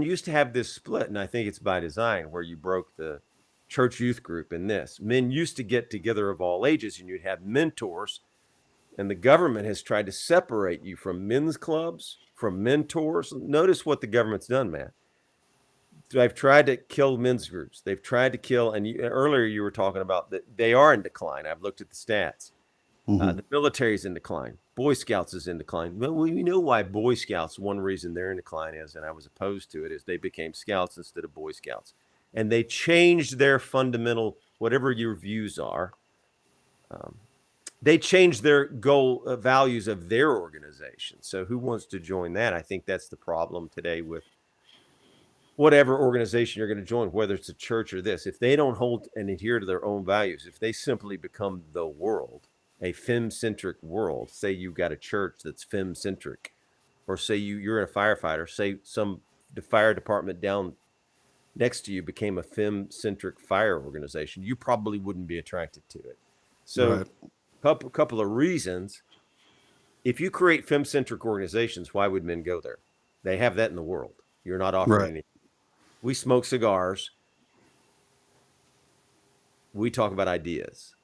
used to have this split, and I think it's by design where you broke the church youth group in this. Men used to get together of all ages and you'd have mentors, and the government has tried to separate you from men's clubs, from mentors. Notice what the government's done, man. They've tried to kill men's groups. They've tried to kill, and earlier you were talking about that they are in decline. I've looked at the stats. Hmm. The military is in decline. Boy Scouts is in decline. Well, we know why Boy Scouts, one reason they're in decline is, and I was opposed to it, is they became Scouts instead of Boy Scouts. And they changed their fundamental, whatever your views are, um, they changed their goal values of their organization. So who wants to join that? I think that's the problem today with whatever organization you're going to join, whether it's a church or this. If they don't hold and adhere to their own values, if they simply become the world, a fem-centric world, say you've got a church that's fem-centric, or say you're a firefighter, say the fire department down next to you became a fem-centric fire organization, you probably wouldn't be attracted to it. So Right. couple of reasons. If you create fem-centric organizations, why would men go there? They have that in the world. You're not offering Right. any. We smoke cigars. We talk about ideas,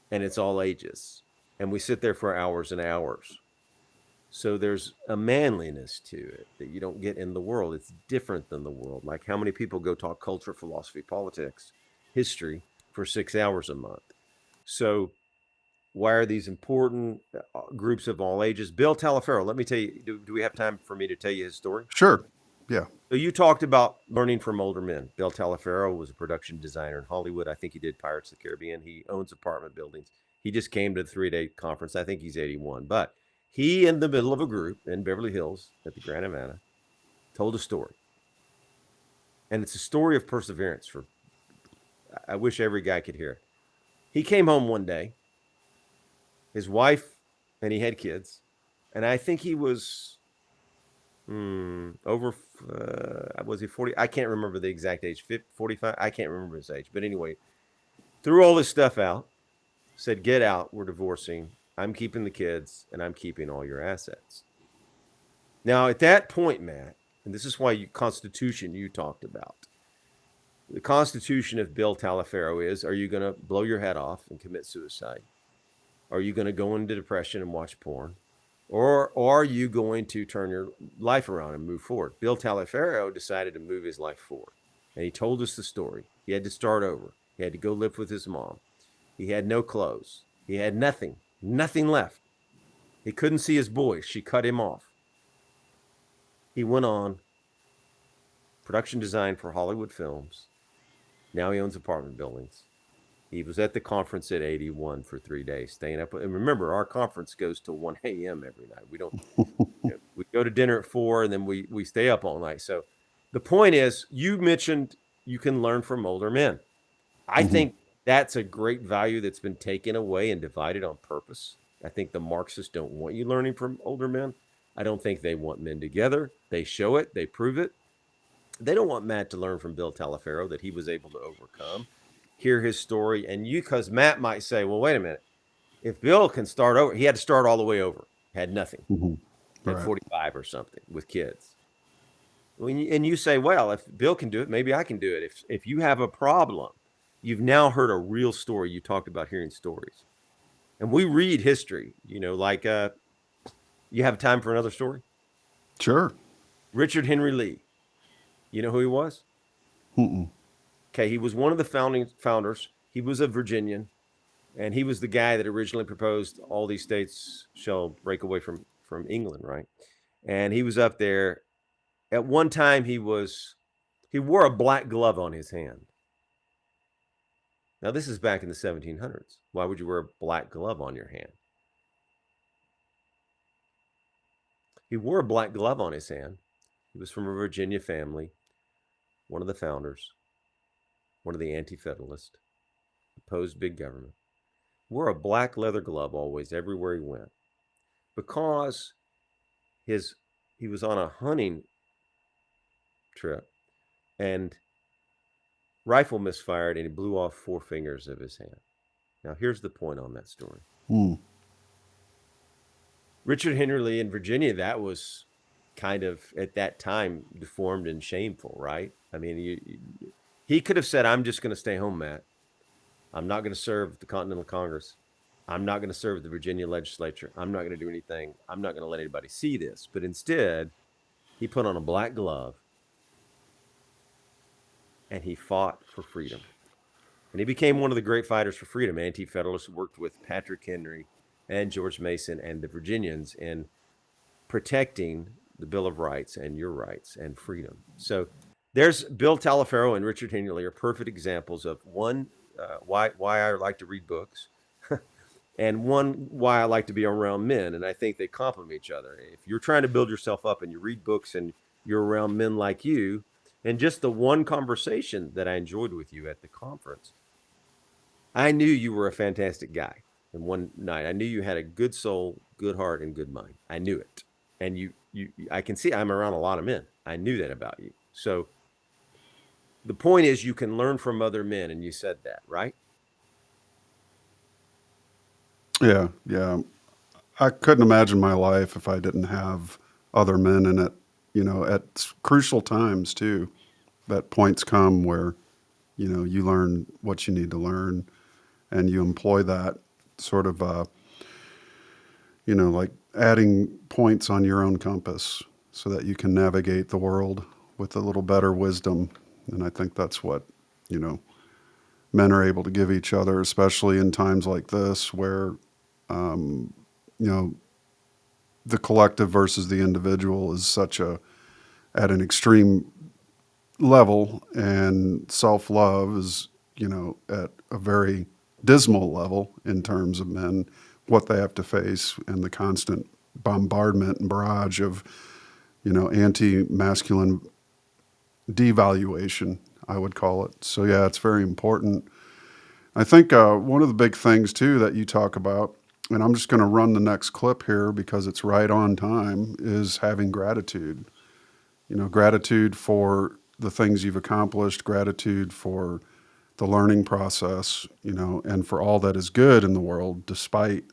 and it's all ages. And we sit there for hours and hours. So there's a manliness to it that you don't get in the world. It's different than the world. Like how many people go talk culture, philosophy, politics, history for 6 hours a month? So why are these important groups of all ages? Bill Talaferro, let me tell you, do we have time for me to tell you his story? Sure. Yeah. So you talked about learning from older men. Bill Talaferro was a production designer in Hollywood. I think he did Pirates of the Caribbean. He owns apartment buildings. He just came to the 3-day conference. I think he's 81. But he, in the middle of a group in Beverly Hills at the Grand Havana, told a story. And it's a story of perseverance. I wish every guy could hear it. He came home one day, his wife, and he had kids. And I think he was over, was he 40? I can't remember the exact age, 50, 45. I can't remember his age. But anyway, threw all this stuff out, said, get out. We're divorcing. I'm keeping the kids and I'm keeping all your assets. Now, at that point, Matt, and this is why Constitution you talked about. The Constitution of Bill Talaferro is, are you going to blow your head off and commit suicide? Are you going to go into depression and watch porn? Or are you going to turn your life around and move forward? Bill Talaferro decided to move his life forward. And he told us the story. He had to start over. He had to go live with his mom. He had no clothes. He had nothing left. He couldn't see his boys. She cut him off. He went on production design for Hollywood films. Now he owns apartment buildings. He was at the conference at 81 for 3 days, staying up. And remember, our conference goes till 1 a.m. every night. We don't, we go to dinner at 4 and then we stay up all night. So the point is, you mentioned you can learn from older men. I Hmm. think that's a great value that's been taken away and divided on purpose. I think the Marxists don't want you learning from older men. I don't think they want men together. They show it, they prove it. They don't want Matt to learn from Bill Talaferro that he was able to overcome, hear his story. And you, because Matt might say, well, wait a minute. If Bill can start over, he had to start all the way over, had nothing Hmm. at Right. 45 or something with kids. And you say, well, if Bill can do it, maybe I can do it. If you have a problem, you've now heard a real story. You talked about hearing stories. And we read history, like you have time for another story? Sure. Richard Henry Lee. You know who he was? Mm-mm. Okay, he was one of the founders. He was a Virginian, and he was the guy that originally proposed all these states shall break away from England, right? And he was up there. At one time, he wore a black glove on his hand. Now, this is back in the 1700s. Why would you wear a black glove on your hand? He wore a black glove on his hand. He was from a Virginia family, one of the founders. one of the anti-federalists, opposed big government, wore a black leather glove always everywhere he went because he was on a hunting trip and rifle misfired and he blew off 4 fingers of his hand. Now, here's the point on that story. Richard Henry Lee in Virginia, that was kind of at that time deformed and shameful, right? I mean, he could have said, I'm just going to stay home, Matt. I'm not going to serve the Continental Congress. I'm not going to serve the Virginia legislature. I'm not going to do anything. I'm not going to let anybody see this. But instead, he put on a black glove and he fought for freedom. And he became one of the great fighters for freedom. Anti-Federalists worked with Patrick Henry and George Mason and the Virginians in protecting the Bill of Rights and your rights and freedom. So there's Bill Taliaferro and Richard Henry Lee are perfect examples of one, why I like to read books, and one, why I like to be around men. And I think they complement each other. If you're trying to build yourself up and you read books and you're around men like you, and just the one conversation that I enjoyed with you at the conference, I knew you were a fantastic guy. And one night, I knew you had a good soul, good heart, and good mind. I knew it. And I can see I'm around a lot of men. I knew that about you. So the point is you can learn from other men, and you said that, right? Yeah. I couldn't imagine my life if I didn't have other men in it, at crucial times too. That points come where, you learn what you need to learn and you employ that sort of, like adding points on your own compass so that you can navigate the world with a little better wisdom. And I think that's what, men are able to give each other, especially in times like this where, the collective versus the individual is at an extreme level, and self-love is, at a very dismal level in terms of men, what they have to face and the constant bombardment and barrage of, anti-masculine devaluation, I would call it. So yeah, it's very important. I think one of the big things too that you talk about, and I'm just going to run the next clip here because it's right on time, is having gratitude. Gratitude for the things you've accomplished, gratitude for the learning process, and for all that is good in the world, despite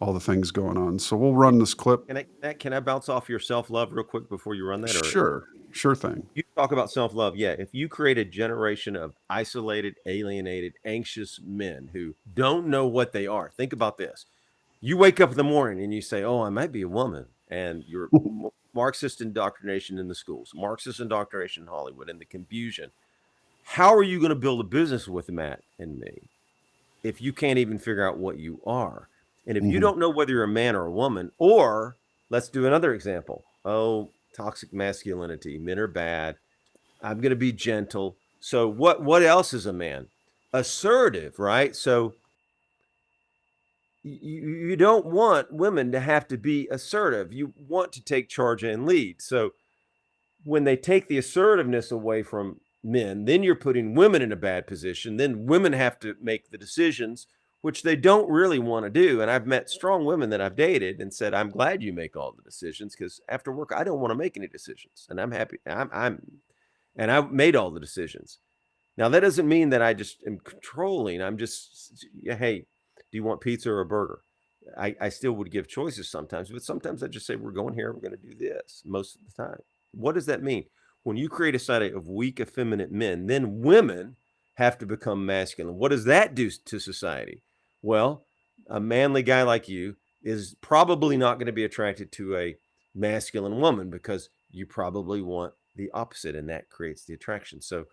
all the things going on. So we'll run this clip. Can I bounce off your self-love real quick before you run that? Sure thing. You talk about self-love. Yeah. If you create a generation of isolated, alienated, anxious men who don't know what they are, think about this. You wake up in the morning and you say, oh, I might be a woman. And you're Marxist indoctrination in the schools, Marxist indoctrination in Hollywood, and the confusion. How are you going to build a business with Matt and me if you can't even figure out what you are? And if you don't know whether you're a man or a woman, or let's do another example. Oh, toxic masculinity. Men are bad. I'm going to be gentle. So what else is a man? Assertive, right? So you don't want women to have to be assertive. You want to take charge and lead. So when they take the assertiveness away from men, then you're putting women in a bad position. Then women have to make the decisions, which they don't really want to do. And I've met strong women that I've dated and said, I'm glad you make all the decisions because after work, I don't want to make any decisions. And I'm happy. And I've made all the decisions. Now, that doesn't mean that I just am controlling. I'm just, hey, do you want pizza or a burger? I still would give choices sometimes, but sometimes I just say, we're going here. We're going to do this most of the time. What does that mean? When you create a society of weak, effeminate men, then women have to become masculine. What does that do to society? Well, a manly guy like you is probably not going to be attracted to a masculine woman because you probably want the opposite, and that creates the attraction. So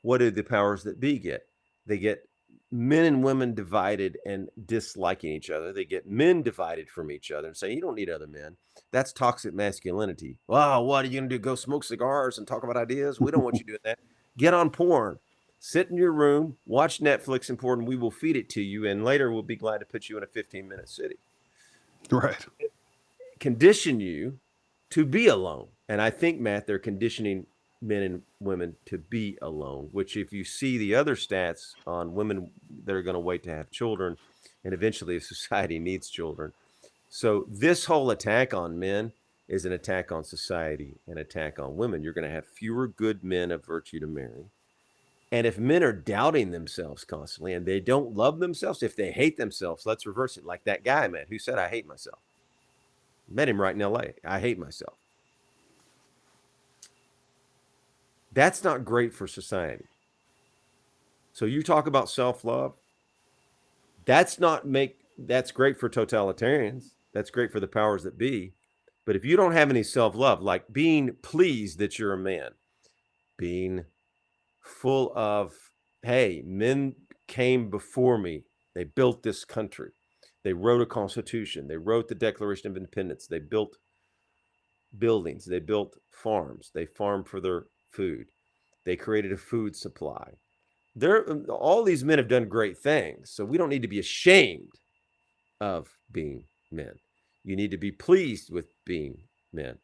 what do the powers that be get? They get men and women divided and disliking each other. They get men divided from each other and say, you don't need other men. That's toxic masculinity. Wow, what are you going to do? Go smoke cigars and talk about ideas? We don't want you doing that. Get on porn. Sit in your room, watch Netflix and porn, and we will feed it to you. And later we'll be glad to put you in a 15-minute city. Right. Condition you to be alone. And I think, Matt, they're conditioning men and women to be alone, which if you see the other stats on women that are going to wait to have children, and eventually a society needs children. So this whole attack on men is an attack on society, an attack on women. You're going to have fewer good men of virtue to marry. And if men are doubting themselves constantly and they don't love themselves, if they hate themselves, let's reverse it. Like that guy I met who said, I hate myself. Met him right in LA. I hate myself. That's not great for society. So you talk about self-love. That's great for totalitarians. That's great for the powers that be. But if you don't have any self-love, like being pleased that you're a man, being full of, hey, men came before me. They built this country. They wrote a constitution. They wrote the Declaration of Independence. They built buildings. They built farms. They farmed for their food. They created a food supply. All these men have done great things. So we don't need to be ashamed of being men. You need to be pleased with being men.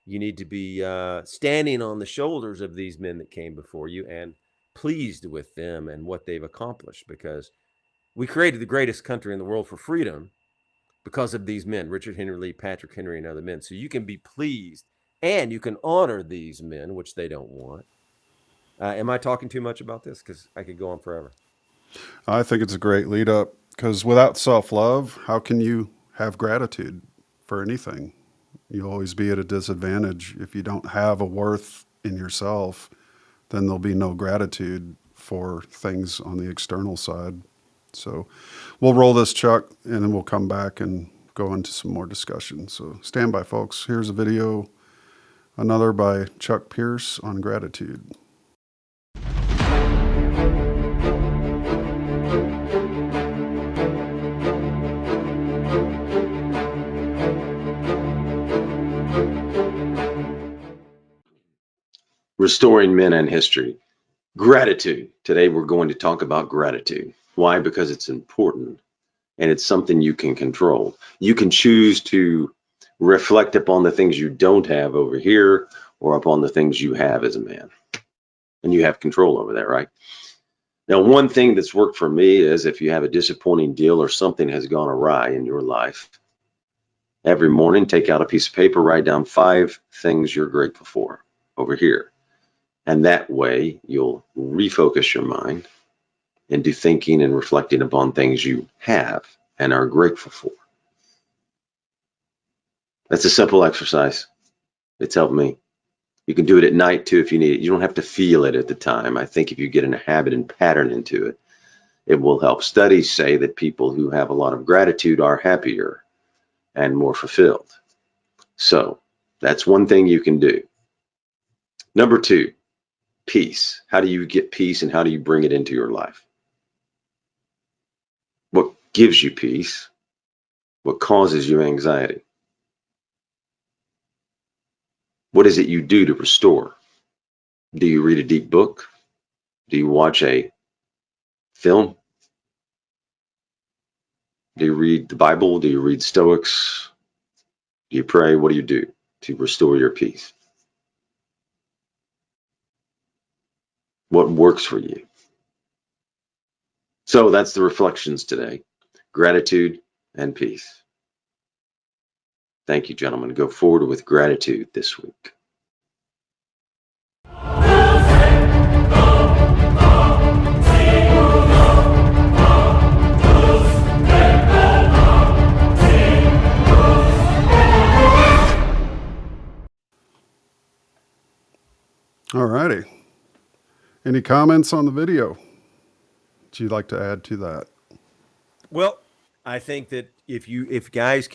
You need to be standing on the shoulders of these men that came before you and pleased with them and what they've accomplished, because we created the greatest country in the world for freedom because of these men, Richard Henry Lee, Patrick Henry, and other men. So you can be pleased and you can honor these men, which they don't want. Am I talking too much about this? Because I could go on forever. I think it's a great lead up, because without self-love, how can you have gratitude for anything? You'll always be at a disadvantage. If you don't have a worth in yourself, then there'll be no gratitude for things on the external side. So we'll roll this, Chuck, and then we'll come back and go into some more discussion. So stand by, folks. Here's a video, another by Chuck Pierce on gratitude. Restoring men and history. Gratitude. Today we're going to talk about gratitude. Why? Because it's important and it's something you can control. You can choose to reflect upon the things you don't have over here or upon the things you have as a man. And you have control over that, right? Now, one thing that's worked for me is if you have a disappointing deal or something has gone awry in your life, every morning take out a piece of paper, write down 5 things you're grateful for over here. And that way you'll refocus your mind into thinking and reflecting upon things you have and are grateful for. That's a simple exercise. It's helped me. You can do it at night too if you need it. You don't have to feel it at the time. I think if you get in a habit and pattern into it, it will help. Studies say that people who have a lot of gratitude are happier and more fulfilled. So that's one thing you can do. Number 2, peace. How do you get peace and how do you bring it into your life? What gives you peace? What causes you anxiety? What is it you do to restore? Do you read a deep book? Do you watch a film? Do you read the Bible? Do you read Stoics? Do you pray? What do you do to restore your peace? What works for you? So that's the reflections today. Gratitude and peace. Thank you, gentlemen. Go forward with gratitude this week. All righty. Any comments on the video that you'd like to add to that? Well, I think that if guys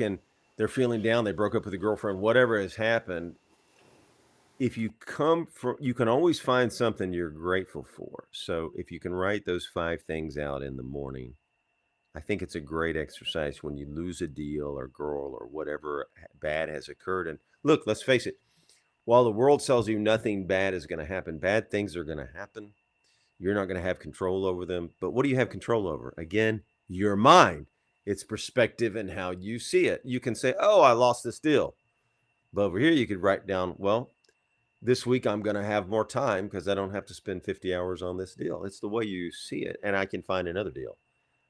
they're feeling down, they broke up with a girlfriend, whatever has happened, if you you can always find something you're grateful for. So if you can write those 5 things out in the morning, I think it's a great exercise when you lose a deal or girl or whatever bad has occurred. And look, let's face it, while the world tells you nothing bad is going to happen, bad things are going to happen. You're not going to have control over them. But what do you have control over? Again, your mind. It's perspective and how you see it. You can say, oh, I lost this deal. But over here, you could write down, well, this week I'm going to have more time because I don't have to spend 50 hours on this deal. It's the way you see it, and I can find another deal.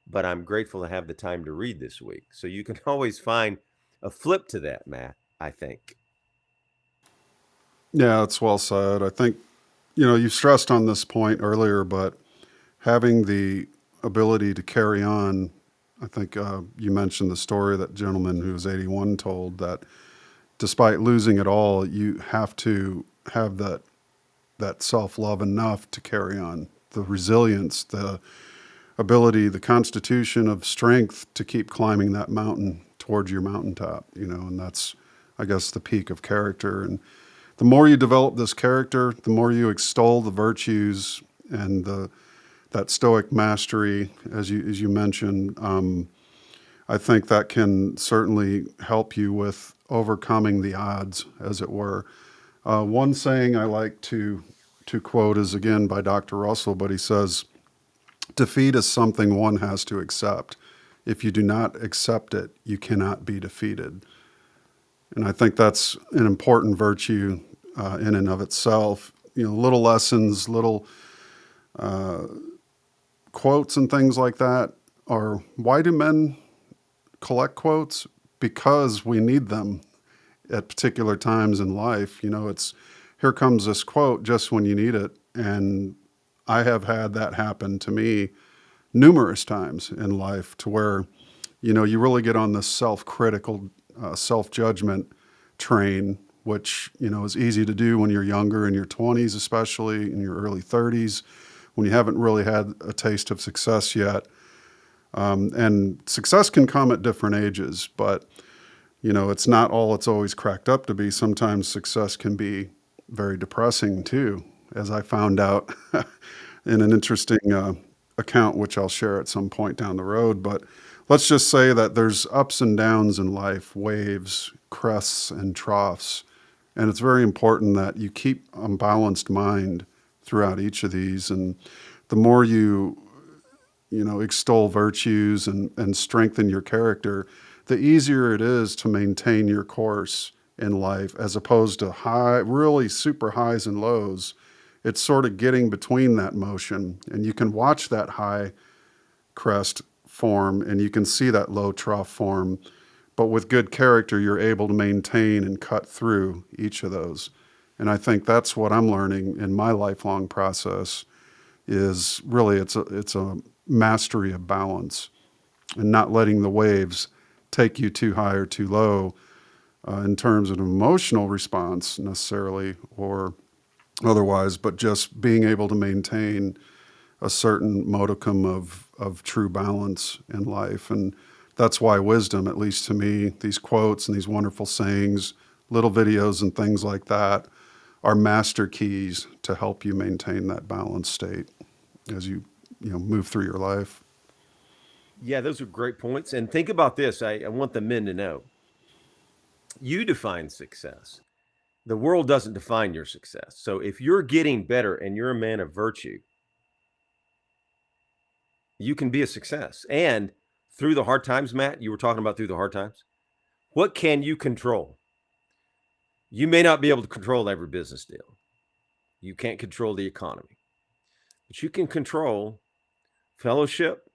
But I'm grateful to have the time to read this week. So you can always find a flip to that, Matt, I think. Yeah, that's well said. I think, you stressed on this point earlier, but having the ability to carry on, I think you mentioned the story that gentleman who was 81 told that despite losing it all, you have to have that self-love enough to carry on, the resilience, the ability, the constitution of strength to keep climbing that mountain towards your mountaintop, and that's, I guess, the peak of character. And the more you develop this character, the more you extol the virtues and that stoic mastery, as you mentioned. I think that can certainly help you with overcoming the odds, as it were. One saying I like to quote is again by Dr. Russell, but he says, "Defeat is something one has to accept. If you do not accept it, you cannot be defeated." And I think that's an important virtue in and of itself. Little lessons, little quotes and things like that are, why do men collect quotes? Because we need them at particular times in life. It's, here comes this quote just when you need it. And I have had that happen to me numerous times in life, to where, you really get on this self-critical, self-judgment train, which, is easy to do when you're younger, in your 20s, especially in your early 30s, when you haven't really had a taste of success yet. And success can come at different ages, but, it's not all it's always cracked up to be. Sometimes success can be very depressing too, as I found out in an interesting account, which I'll share at some point down the road. But let's just say that there's ups and downs in life, waves, crests, and troughs. And it's very important that you keep a balanced mind throughout each of these. And the more you extol virtues and strengthen your character, the easier it is to maintain your course in life, as opposed to really super highs and lows. It's sort of getting between that motion, and you can watch that high crest form and you can see that low trough form. But with good character, you're able to maintain and cut through each of those. And I think that's what I'm learning in my lifelong process, is really it's a mastery of balance, and not letting the waves take you too high or too low in terms of an emotional response necessarily or otherwise, but just being able to maintain a certain modicum of true balance in life. And that's why wisdom, at least to me, these quotes and these wonderful sayings, little videos and things like that, are master keys to help you maintain that balanced state as you move through your life. Yeah, those are great points. And think about this. I want the men to know. You define success. The world doesn't define your success. So if you're getting better and you're a man of virtue, you can be a success. And through the hard times, Matt, you were talking about through the hard times, what can you control? You may not be able to control every business deal. You can't control the economy, but you can control fellowship,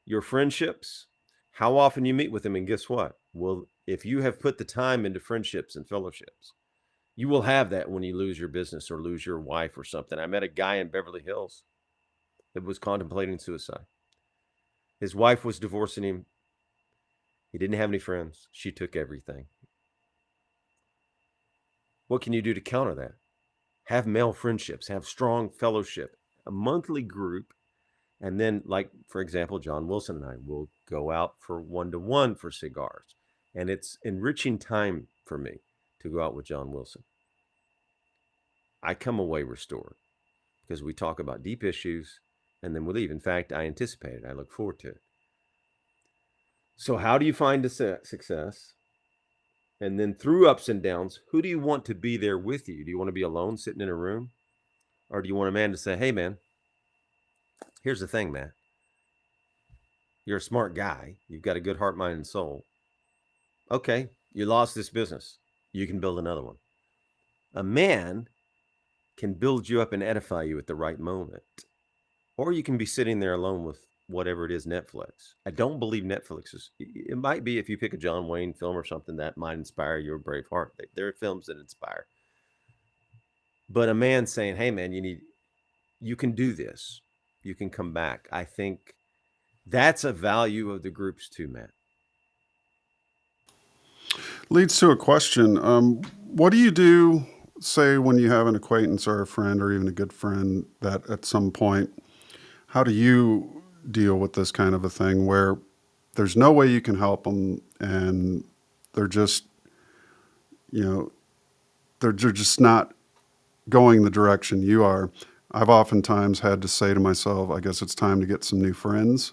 your friendships, how often you meet with them. And guess what? Well, if you have put the time into friendships and fellowships, you will have that when you lose your business or lose your wife or something. I met a guy in Beverly Hills that was contemplating suicide. His wife was divorcing him. He didn't have any friends. She took everything. What can you do to counter that? Have male friendships, have strong fellowship, a monthly group. And then, like, for example, John Wilson and I will go out for one-to-one for cigars. And it's enriching time for me to go out with John Wilson. I come away restored because we talk about deep issues and then we leave. In fact, I anticipate it. I look forward to it. So how do you find a success? And then through ups and downs, who do you want to be there with you? Do you want to be alone sitting in a room? Or do you want a man to say, hey, man, here's the thing, man. You're a smart guy. You've got a good heart, mind, and soul. Okay, you lost this business. You can build another one. A man can build you up and edify you at the right moment. Or you can be sitting there alone with whatever it is, Netflix. I don't believe Netflix is, it might be if you pick a John Wayne film or something that might inspire your brave heart. There are films that inspire. But a man saying, hey man, you can do this. You can come back. I think that's a value of the groups too, Matt. Leads to a question. What do you do, say, when you have an acquaintance or a friend or even a good friend that at some point, how do you deal with this kind of a thing where there's no way you can help them and they're just, you know, they're just not going the direction you are? I've oftentimes had to say to myself, I guess it's time to get some new friends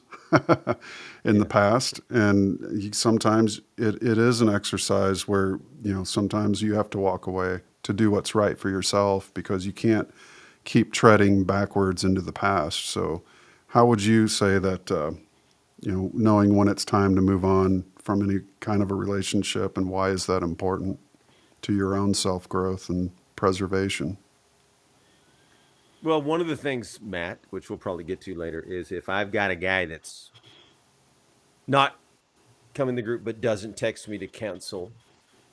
in the past. And sometimes it is an exercise where, sometimes you have to walk away to do what's right for yourself because you can't keep treading backwards into the past. So how would you say that, knowing when it's time to move on from any kind of a relationship, and why is that important to your own self-growth and preservation? Well, one of the things, Matt, which we'll probably get to later, is if I've got a guy that's not coming to the group but doesn't text me to cancel,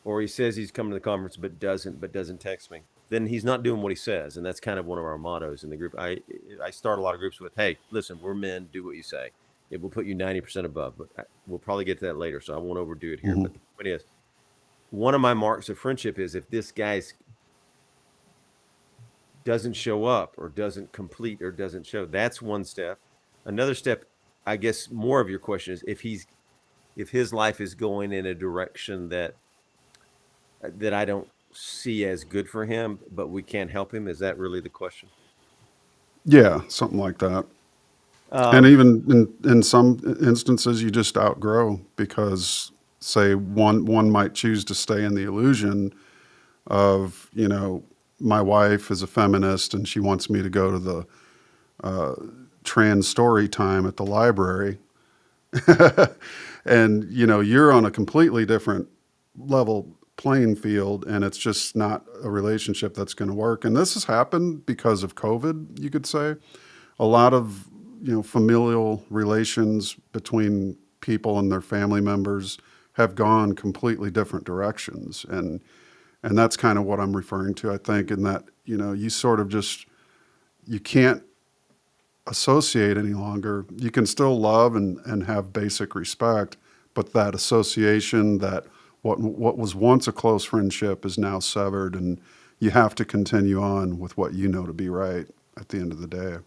or he says he's coming to the conference but doesn't text me, then he's not doing what he says. And that's kind of one of our mottos in the group. I start a lot of groups with, hey, listen, we're men, do what you say. It will put you 90% above, but we'll probably get to that later, so I won't overdo it here. Mm-hmm. But the point is, one of my marks of friendship is if this guy doesn't show up or doesn't complete or doesn't show, that's one step. Another step, I guess more of your question is if his life is going in a direction that I don't see as good for him, but we can't help him. Is that really the question? Yeah, something like that. And Um, even in some instances, you just outgrow because, say, one might choose to stay in the illusion of, my wife is a feminist and she wants me to go to the trans story time at the library. And, you're on a completely different level playing field, and it's just not a relationship that's going to work. And this has happened because of COVID, you could say. A lot of, familial relations between people and their family members have gone completely different directions. And that's kind of what I'm referring to, I think, in that, you sort of just, you can't associate any longer. You can still love and have basic respect, but that association, that what was once a close friendship is now severed, and you have to continue on with what you know to be right at the end of the day.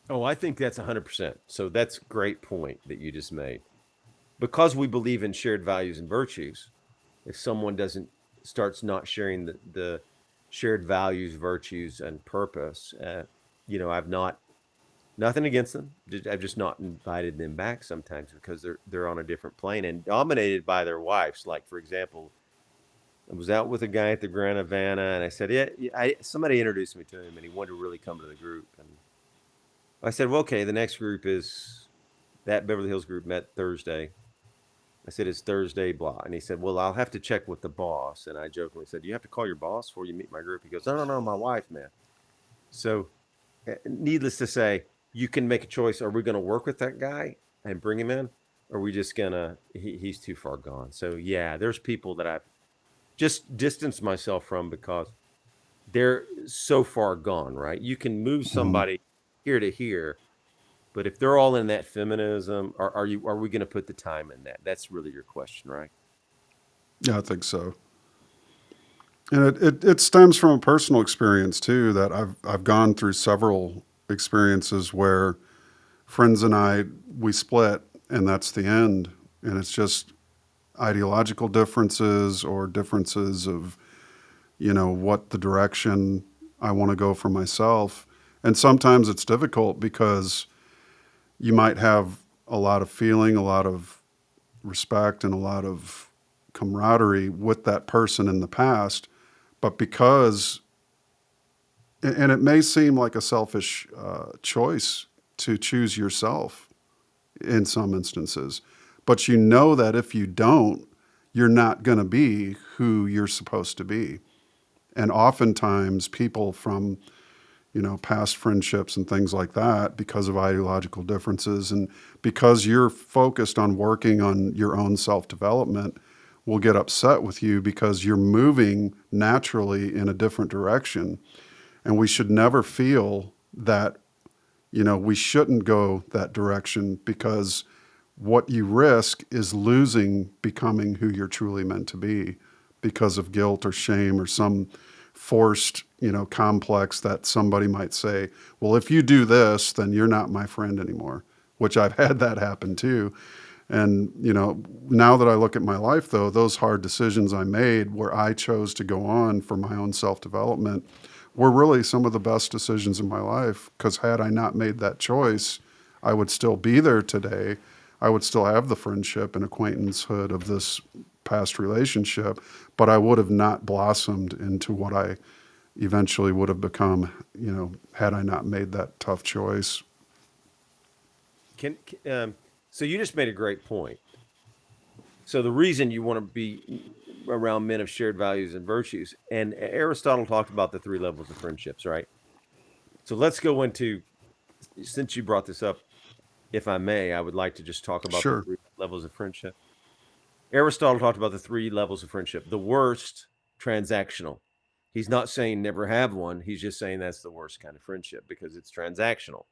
oh, I think that's 100%. So that's a great point that you just made. Because we believe in shared values and virtues, if someone doesn't starts not sharing the shared values, virtues, and purpose, I've not nothing against them. I've just not invited them back sometimes because they're on a different plane and dominated by their wives. Like for example, I was out with a guy at the Grand Havana, and I said, yeah, somebody introduced me to him, and he wanted to really come to the group. And I said, well, okay, the next group is that Beverly Hills group met Thursday. I said, it's Thursday, blah. And he said, well, I'll have to check with the boss. And I jokingly said, you have to call your boss before you meet my group? He goes, no, my wife, man. So, needless to say, you can make a choice. Are we going to work with that guy and bring him in? Or are we just going to, he's too far gone. So, yeah, there's people that I've just distanced myself from because they're so far gone, right? You can move Mhm. somebody here to here, but if they're all in that feminism, are we going to put the time in that? That's really your question, right? Yeah, I think so. And it stems from a personal experience too, that I've gone through several experiences where friends and we split, and that's the end. And it's just ideological differences or differences of, what the direction I want to go for myself. And sometimes it's difficult because you might have a lot of feeling, a lot of respect, and a lot of camaraderie with that person in the past. But because, and it may seem like a selfish choice to choose yourself in some instances, but you know that if you don't, you're not going to be who you're supposed to be. And oftentimes people from, past friendships and things like that, because of ideological differences and because you're focused on working on your own self-development, will get upset with you because you're moving naturally in a different direction. And we should never feel that, we shouldn't go that direction, because what you risk is losing becoming who you're truly meant to be because of guilt or shame or some forced, complex that somebody might say, well, if you do this, then you're not my friend anymore, which I've had that happen too. And, now that I look at my life, though, those hard decisions I made where I chose to go on for my own self-development were really some of the best decisions in my life, because had I not made that choice, I would still be there today. I would still have the friendship and acquaintancehood of this past relationship, but I would have not blossomed into what I eventually would have become, had I not made that tough choice. So you just made a great point. So the reason you want to be around men of shared values and virtues, and Aristotle talked about the 3 levels of friendships, right? So let's go into, since you brought this up, if I may, I would like to just talk about the Sure. 3 levels of friendship. Aristotle talked about the 3 levels of friendship. The worst, transactional. He's not saying never have one. He's just saying that's the worst kind of friendship because it's transactional.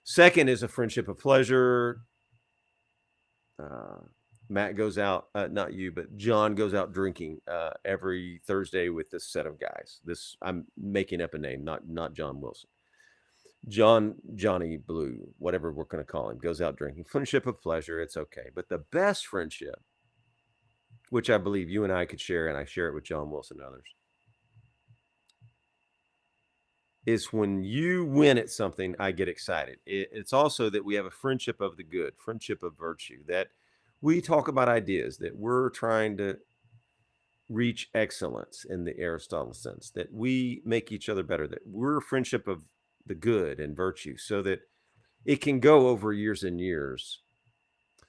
Second is a friendship of pleasure. Matt goes out, not you, but John goes out drinking every Thursday with this set of guys. This, I'm making up a name, not John Wilson. Johnny Blue, whatever we're going to call him, goes out drinking. Friendship of pleasure, it's okay. But the best friendship, which I believe you and I could share, and I share it with John Wilson and others, is when you win at something, I get excited. It's also that we have a friendship of the good, friendship of virtue, that we talk about ideas, that we're trying to reach excellence in the Aristotle sense, that we make each other better, that we're a friendship of the good and virtue, so that it can go over years and years.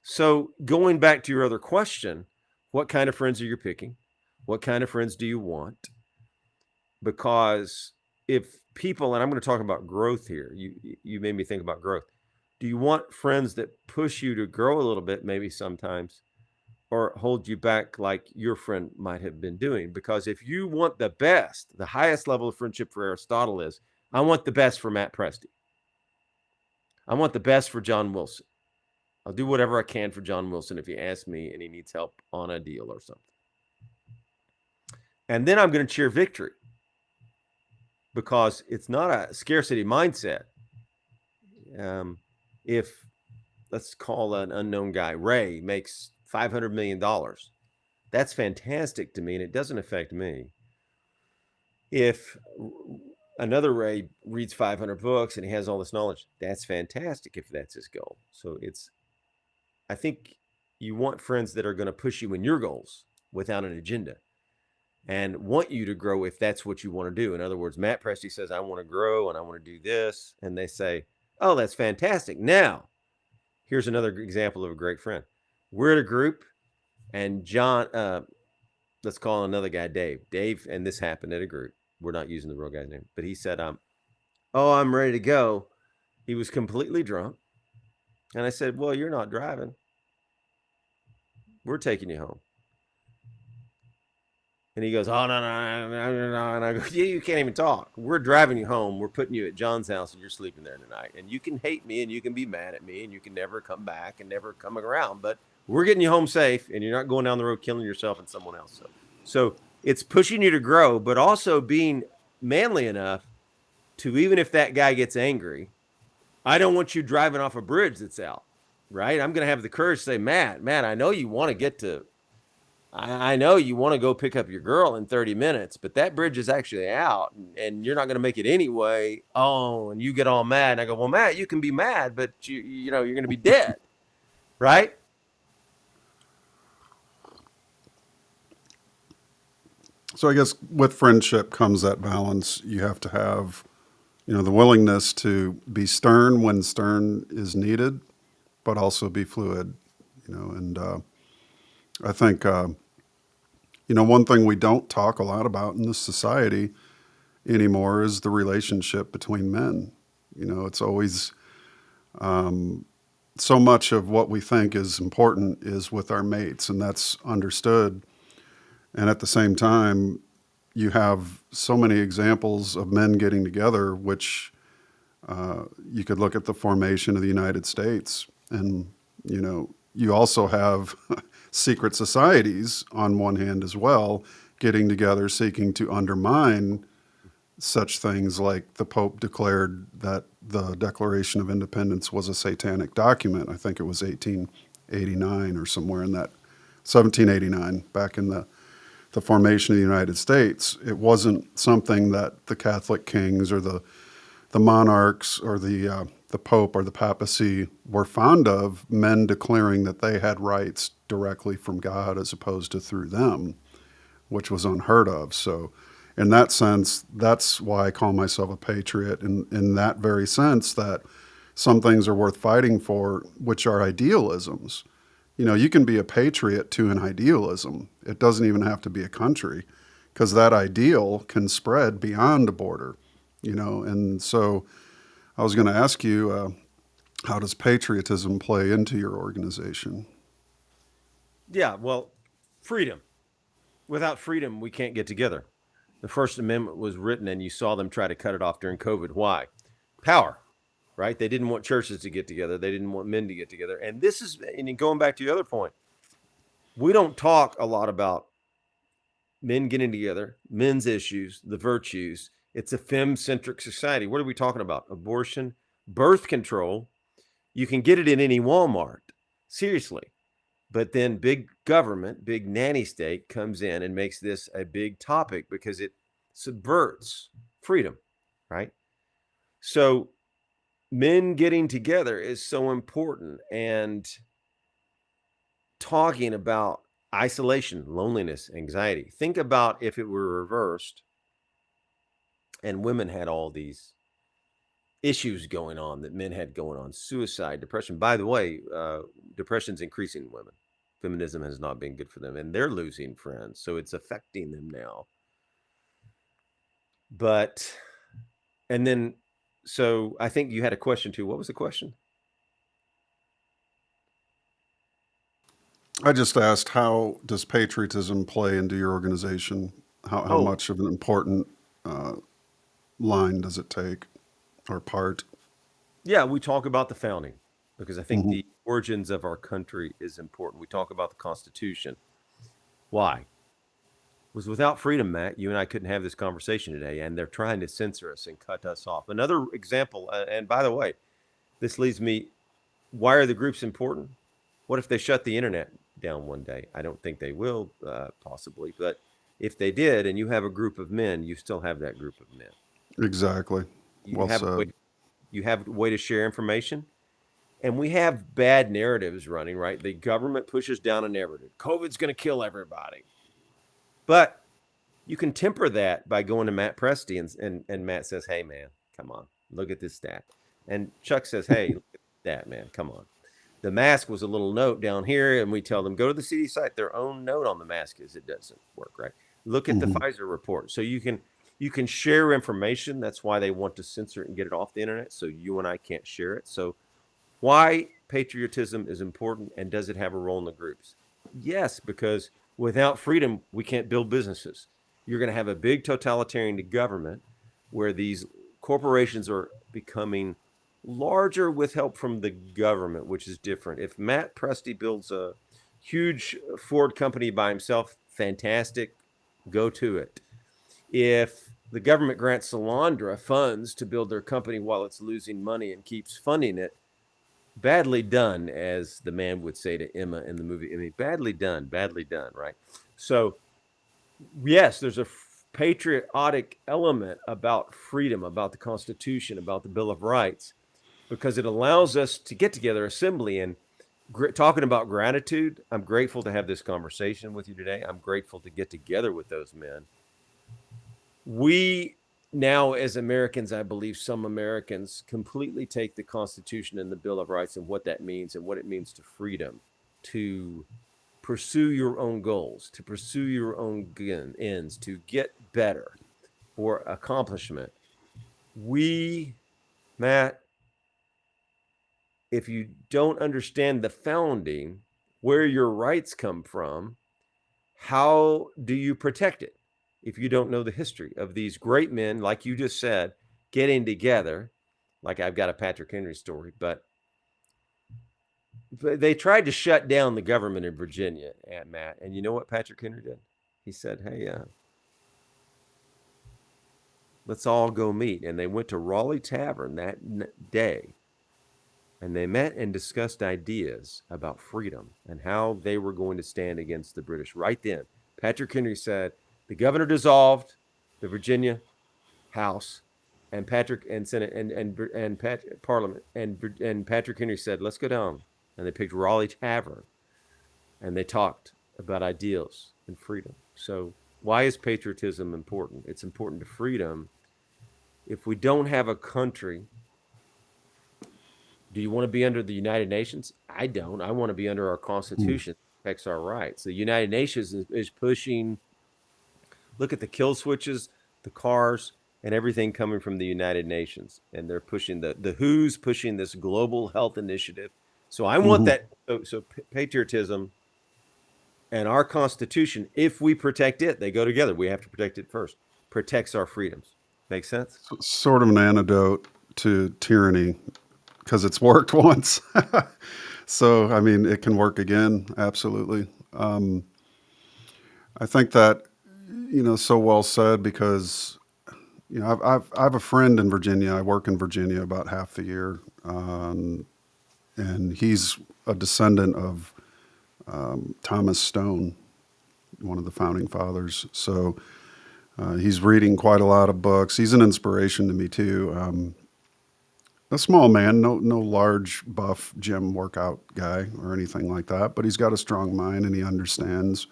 So going back to your other question, what kind of friends are you picking? What kind of friends do you want? Because if people, and I'm going to talk about growth here, you made me think about growth. Do you want friends that push you to grow a little bit, maybe sometimes, or hold you back like your friend might have been doing? Because if you want the best, the highest level of friendship for Aristotle is, I want the best for Matt Presti. I want the best for John Wilson. I'll do whatever I can for John Wilson if he asks me and he needs help on a deal or something. And then I'm going to cheer victory, because it's not a scarcity mindset. If, let's call an unknown guy, Ray, makes $500 million, that's fantastic to me, and it doesn't affect me. If another Ray reads 500 books and he has all this knowledge, that's fantastic if that's his goal. So I think you want friends that are going to push you in your goals without an agenda and want you to grow if that's what you want to do. In other words, Matt Presti says, I want to grow and I want to do this. And they say, oh, that's fantastic. Now, here's another example of a great friend. We're at a group, and John, let's call another guy Dave, and this happened at a group. We're not using the real guy's name, but he said, oh, I'm ready to go. He was completely drunk. And I said, well, you're not driving. We're taking you home. And he goes, oh, no. And I go, yeah, you can't even talk. We're driving you home. We're putting you at John's house, and you're sleeping there tonight. And you can hate me, and you can be mad at me, and you can never come back and never come around. But we're getting you home safe, and you're not going down the road killing yourself and someone else. So it's pushing you to grow, but also being manly enough to, even if that guy gets angry, I don't want you driving off a bridge that's out, right? I'm going to have the courage to say, Matt, I know you want to get to, I know you want to go pick up your girl in 30 minutes, but that bridge is actually out and you're not going to make it anyway. Oh, and you get all mad. And I go, well, Matt, you can be mad, but you're going to be dead, right? So I guess with friendship comes that balance. You have to have, the willingness to be stern when stern is needed, but also be fluid, and I think, One thing we don't talk a lot about in this society anymore is the relationship between men. It's always so much of what we think is important is with our mates, and that's understood. And at the same time, you have so many examples of men getting together, which you could look at the formation of the United States. And, you also have secret societies on one hand as well, getting together, seeking to undermine such things like the Pope declared that the Declaration of Independence was a satanic document. I think it was 1889 or somewhere in that, 1789, back in the formation of the United States. It wasn't something that the Catholic kings or the monarchs or the Pope or the papacy were fond of, men declaring that they had rights directly from God as opposed to through them, which was unheard of. So in that sense, that's why I call myself a patriot, in that very sense, that some things are worth fighting for, which are idealisms. You can be a patriot to an idealism. It doesn't even have to be a country, because that ideal can spread beyond a border, and so I was going to ask you, how does patriotism play into your organization? Yeah, well, freedom. Without freedom, we can't get together. The First Amendment was written, and you saw them try to cut it off during COVID. Why? Power, right? They didn't want churches to get together. They didn't want men to get together. And this is, and going back to your other point, we don't talk a lot about men getting together, men's issues, the virtues. It's a fem-centric society. What are we talking about? Abortion, birth control. You can get it in any Walmart. Seriously. But then big government, big nanny state comes in and makes this a big topic because it subverts freedom, right? So men getting together is so important, and talking about isolation, loneliness, anxiety. Think about if it were reversed and women had all these issues going on that men had going on: suicide, depression. By the way, depression's increasing in women. Feminism has not been good for them, and they're losing friends, so it's affecting them now. But, and then, so I think you had a question too. What was the question? I just asked, how does patriotism play into your organization? How Oh, much of an important uh, line does it take, or part? yeah, we talk about the founding because I think Hmm. the origins of our country is important. We talk about the Constitution. Why? Was without freedom, Matt, you and I couldn't have this conversation today, and they're trying to censor us and cut us off. Another example, and by the way, this leads me, why are the groups important? What if they shut the internet down one day? I don't think they will, possibly, but if they did, and you have a group of men, you still have that group of men. Exactly. You Well have a way, said. you have a way to share information. And we have bad narratives running, right? The government pushes down a narrative. COVID's going to kill everybody. But you can temper that by going to Matt Presti, and Matt says, hey, man, come on, look at this stat. And Chuck says, hey, look at that, man, come on. The mask was a little note down here, and we tell them, go to the CD site. Their own note on the mask is it doesn't work, right? Look at the Hmm. Pfizer report. So you can share information. That's why they want to censor it and get it off the internet, so you and I can't share it. So why patriotism is important, and does it have a role in the groups? Yes, because without freedom, we can't build businesses. You're going to have a big totalitarian government where these corporations are becoming larger with help from the government, which is different. If Matt Presti builds a huge Ford company by himself, fantastic, go to it. If the government grants Solandra funds to build their company while it's losing money and keeps funding it, badly done, as the man would say to Emma in the movie. I mean, badly done, right? So, yes, there's a patriotic element about freedom, about the Constitution, about the Bill of Rights, because it allows us to get together, assembly, and talking about gratitude. I'm grateful to have this conversation with you today. I'm grateful to get together with those men. We now, as Americans, I believe some Americans completely take the Constitution and the Bill of Rights and what that means and what it means to freedom to pursue your own goals, to pursue your own ends, to get better for accomplishment. We, Matt, if you don't understand the founding, where your rights come from, how do you protect it? If you don't know the history of these great men, like you just said, getting together, like I've got a Patrick Henry story, but they tried to shut down the government in Virginia, Matt. And you know what Patrick Henry did? He said, hey, let's all go meet. And they went to Raleigh Tavern that day. And they met and discussed ideas about freedom and how they were going to stand against the British. Right then, Patrick Henry said, the governor dissolved the Virginia House and Patrick and Senate and Parliament and Patrick Henry said, let's go down. And they picked Raleigh Tavern and they talked about ideals and freedom. So why is patriotism important? It's important to freedom. If we don't have a country, do you want to be under the United Nations? I don't. I want to be under our Constitution that protects our rights. The United Nations is pushing, look at the kill switches, the cars, and everything coming from the United Nations. And they're pushing the WHO's pushing this global health initiative. So I want that. So patriotism and our Constitution, if we protect it, they go together. We have to protect it first. Protects our freedoms. Make sense? Sort of an antidote to tyranny because it's worked once. So, I mean, it can work again. Absolutely. I think that, so well said because, I have a friend in Virginia. I work in Virginia about half the year. And he's a descendant of Thomas Stone, one of the founding fathers. So he's reading quite a lot of books. He's an inspiration to me too. A small man, no large buff gym workout guy or anything like that, but he's got a strong mind and he understands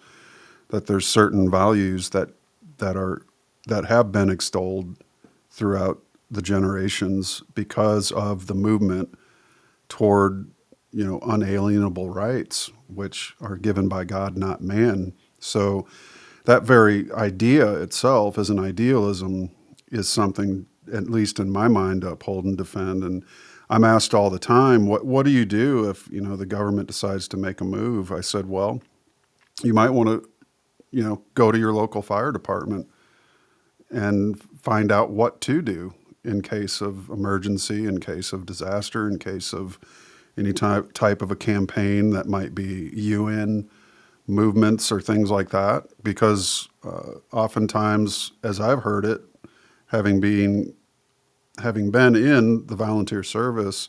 that there's certain values that have been extolled throughout the generations because of the movement toward unalienable rights, which are given by God, not man. So that very idea itself as an idealism is something, at least in my mind, to uphold and defend. And I'm asked all the time, what do you do if the government decides to make a move? I said, well, you might want to go to your local fire department and find out what to do in case of emergency, in case of disaster, in case of any type of a campaign that might be UN movements or things like that. Because oftentimes, as I've heard it, having been in the volunteer service,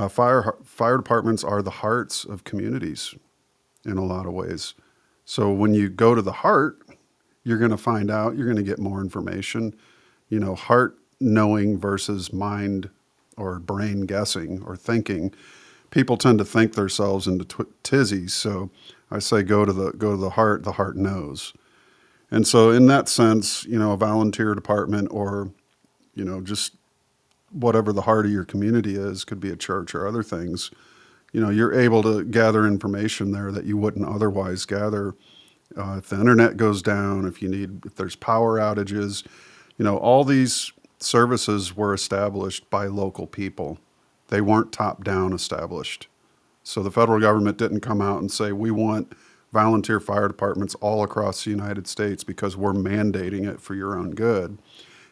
fire departments are the hearts of communities in a lot of ways. So when you go to the heart, you're going to find out, you're going to get more information, heart knowing versus mind or brain guessing or thinking. People tend to think themselves into tizzies. So I say, go to the heart knows. And so in that sense, a volunteer department or, just whatever the heart of your community is, could be a church or other things, you're able to gather information there that you wouldn't otherwise gather. If the internet goes down, if there's power outages, all these services were established by local people. They weren't top-down established. So the federal government didn't come out and say, we want volunteer fire departments all across the United States because we're mandating it for your own good.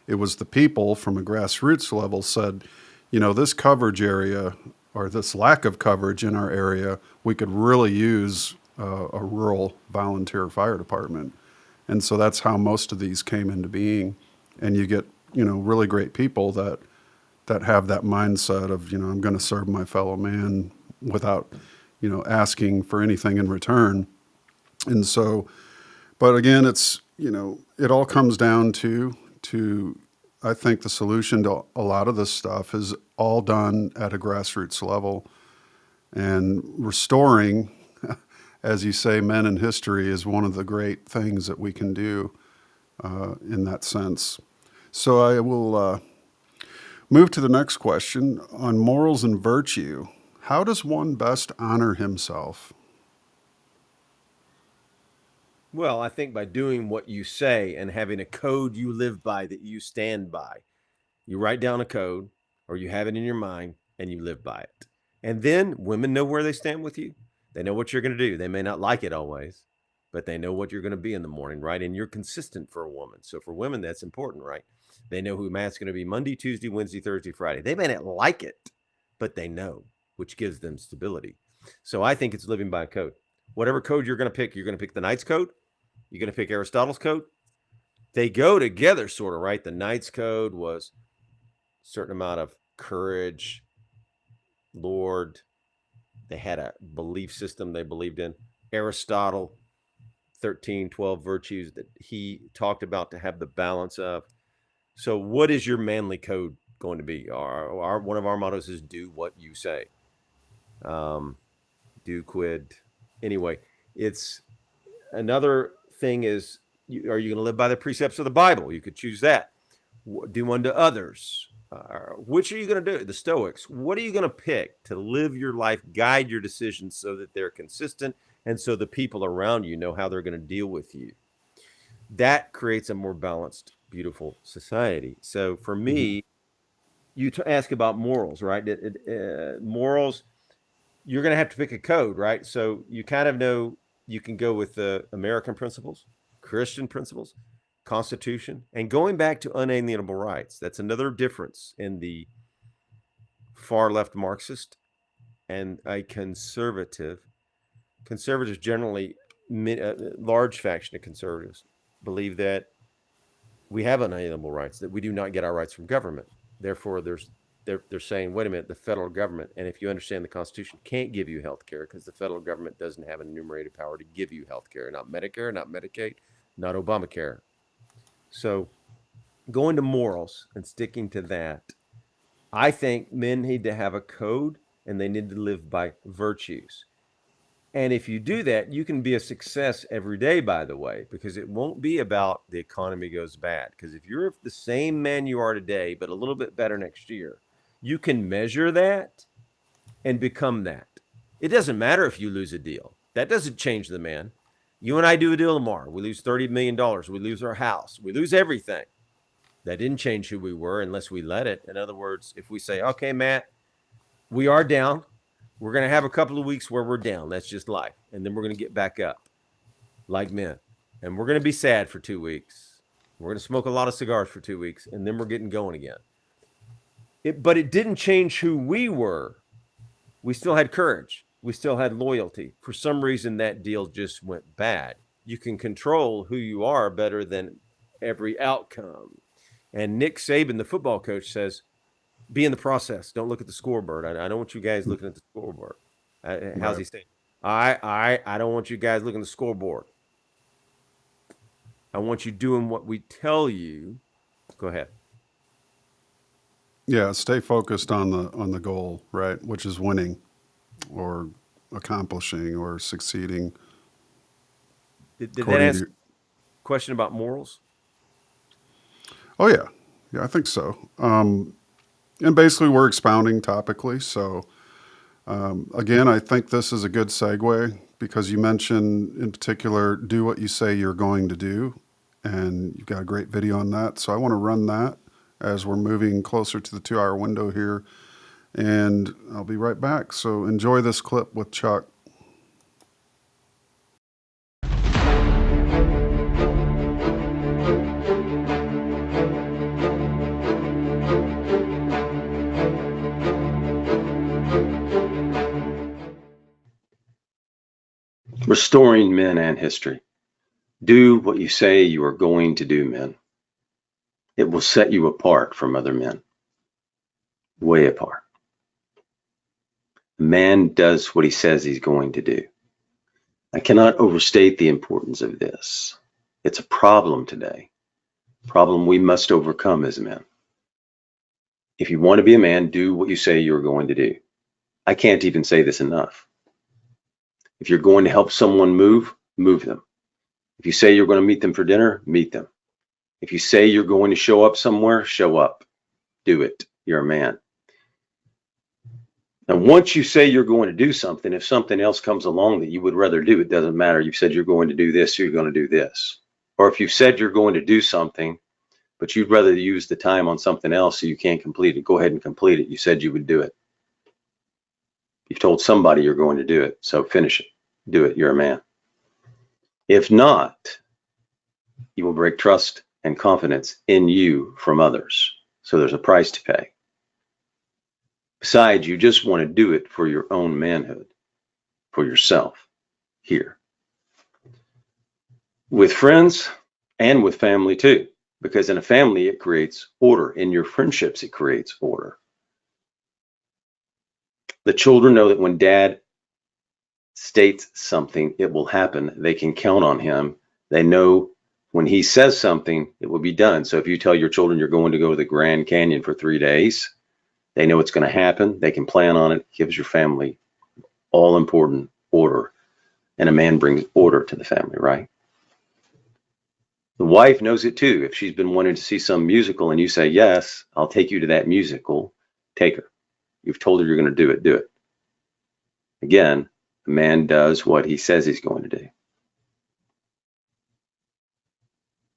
It was the people from a grassroots level said, this coverage area or this lack of coverage in our area, we could really use a rural volunteer fire department. And so that's how most of these came into being. And you get, really great people that have that mindset of, I'm going to serve my fellow man without, asking for anything in return. And so, but again, it's, it all comes down to, I think the solution to a lot of this stuff is all done at a grassroots level. And restoring, as you say, men in history is one of the great things that we can do in that sense. So I will move to the next question on morals and virtue. How does one best honor himself? Well, I think by doing what you say and having a code you live by that you stand by, you write down a code or you have it in your mind and you live by it. And then women know where they stand with you. They know what you're going to do. They may not like it always, but they know what you're going to be in the morning, right? And you're consistent for a woman. So for women, that's important, right? They know who Matt's going to be Monday, Tuesday, Wednesday, Thursday, Friday. They may not like it, but they know, which gives them stability. So I think it's living by a code. Whatever code you're going to pick the Knight's code. You're going to pick Aristotle's code. They go together, sort of, right? The Knight's code was a certain amount of courage, Lord. They had a belief system they believed in. Aristotle, 13, 12 virtues that he talked about to have the balance of. So what is your manly code going to be? One of our mottos is do what you say. Do quid. Anyway, it's another thing is, are you going to live by the precepts of the Bible? You could choose that. Do unto others. Which are you going to do? The Stoics. What are you going to pick to live your life, guide your decisions so that they're consistent and so the people around you know how they're going to deal with you? That creates a more balanced, beautiful society. So for me, you ask about morals, right? Morals, you're going to have to pick a code, right? So you kind of know you can go with the American principles, Christian principles, Constitution, and going back to unalienable rights. That's another difference in the far left Marxist and a conservative. Conservatives generally, large faction of conservatives, believe that we have unalienable rights, that we do not get our rights from government. Therefore, they're saying, wait a minute, the federal government, and if you understand the Constitution, can't give you health care because the federal government doesn't have an enumerated power to give you health care, not Medicare, not Medicaid, not Obamacare. So going to morals and sticking to that, I think men need to have a code and they need to live by virtues. And if you do that, you can be a success every day, by the way, because it won't be about the economy goes bad. Because if you're the same man you are today, but a little bit better next year, you can measure that and become that. It doesn't matter if you lose a deal. That doesn't change the man. You and I do a deal tomorrow. We lose $30 million. We lose our house. We lose everything. That didn't change who we were unless we let it. In other words, if we say, okay, Matt, we are down. We're going to have a couple of weeks where we're down. That's just life. And then we're going to get back up like men. And we're going to be sad for 2 weeks. We're going to smoke a lot of cigars for 2 weeks. And then we're getting going again. But it didn't change who we were. We still had courage. We still had loyalty. For some reason, that deal just went bad. You can control who you are better than every outcome. And Nick Saban, the football coach, says, be in the process. Don't look at the scoreboard. I don't want you guys looking at the scoreboard. How's he saying? I don't want you guys looking at the scoreboard. I want you doing what we tell you. Go ahead. Yeah, stay focused on the goal, right? Which is winning or accomplishing or succeeding. Did that answer the question about morals? Oh, yeah. Yeah, I think so. And basically, we're expounding topically. So, again, I think this is a good segue because you mentioned in particular, do what you say you're going to do. And you've got a great video on that. So I want to run that as we're moving closer to the 2-hour window here. And I'll be right back. So enjoy this clip with Chuck. Restoring men and history. Do what you say you are going to do, men. It will set you apart from other men. Way apart. A man does what he says he's going to do. I cannot overstate the importance of this. It's a problem today. A problem we must overcome as men. If you want to be a man, do what you say you're going to do. I can't even say this enough. If you're going to help someone move, move them. If you say you're going to meet them for dinner, meet them. If you say you're going to show up somewhere, show up. Do it. You're a man. And once you say you're going to do something, if something else comes along that you would rather do, it doesn't matter. You've said you're going to do this, you're going to do this. Or if you've said you're going to do something, but you'd rather use the time on something else so you can't complete it, go ahead and complete it. You said you would do it. You've told somebody you're going to do it, so finish it. Do it. You're a man. If not, you will break trust and confidence in you from others. So there's a price to pay. Besides, you just want to do it for your own manhood, for yourself here. With friends and with family too, because in a family, it creates order. In your friendships, it creates order. The children know that when dad states something, it will happen. They can count on him. They know when he says something, it will be done. So if you tell your children you're going to go to the Grand Canyon for 3 days, they know it's going to happen. They can plan on it. It gives your family all important order. And a man brings order to the family, right? The wife knows it too. If she's been wanting to see some musical and you say, yes, I'll take you to that musical, take her. You've told her you're going to do it, do it. Again, a man does what he says he's going to do.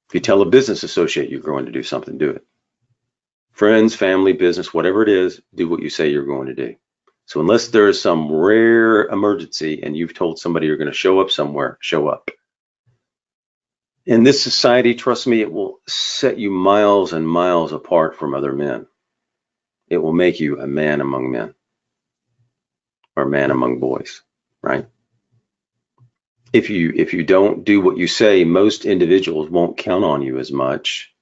If you tell a business associate you're going to do something, do it. Friends, family, business, whatever it is, do what you say you're going to do. So unless there is some rare emergency and you've told somebody you're going to show up somewhere, show up. In this society, trust me, it will set you miles and miles apart from other men. It will make you a man among men or a man among boys, right? If you don't do what you say, most individuals won't count on you as much.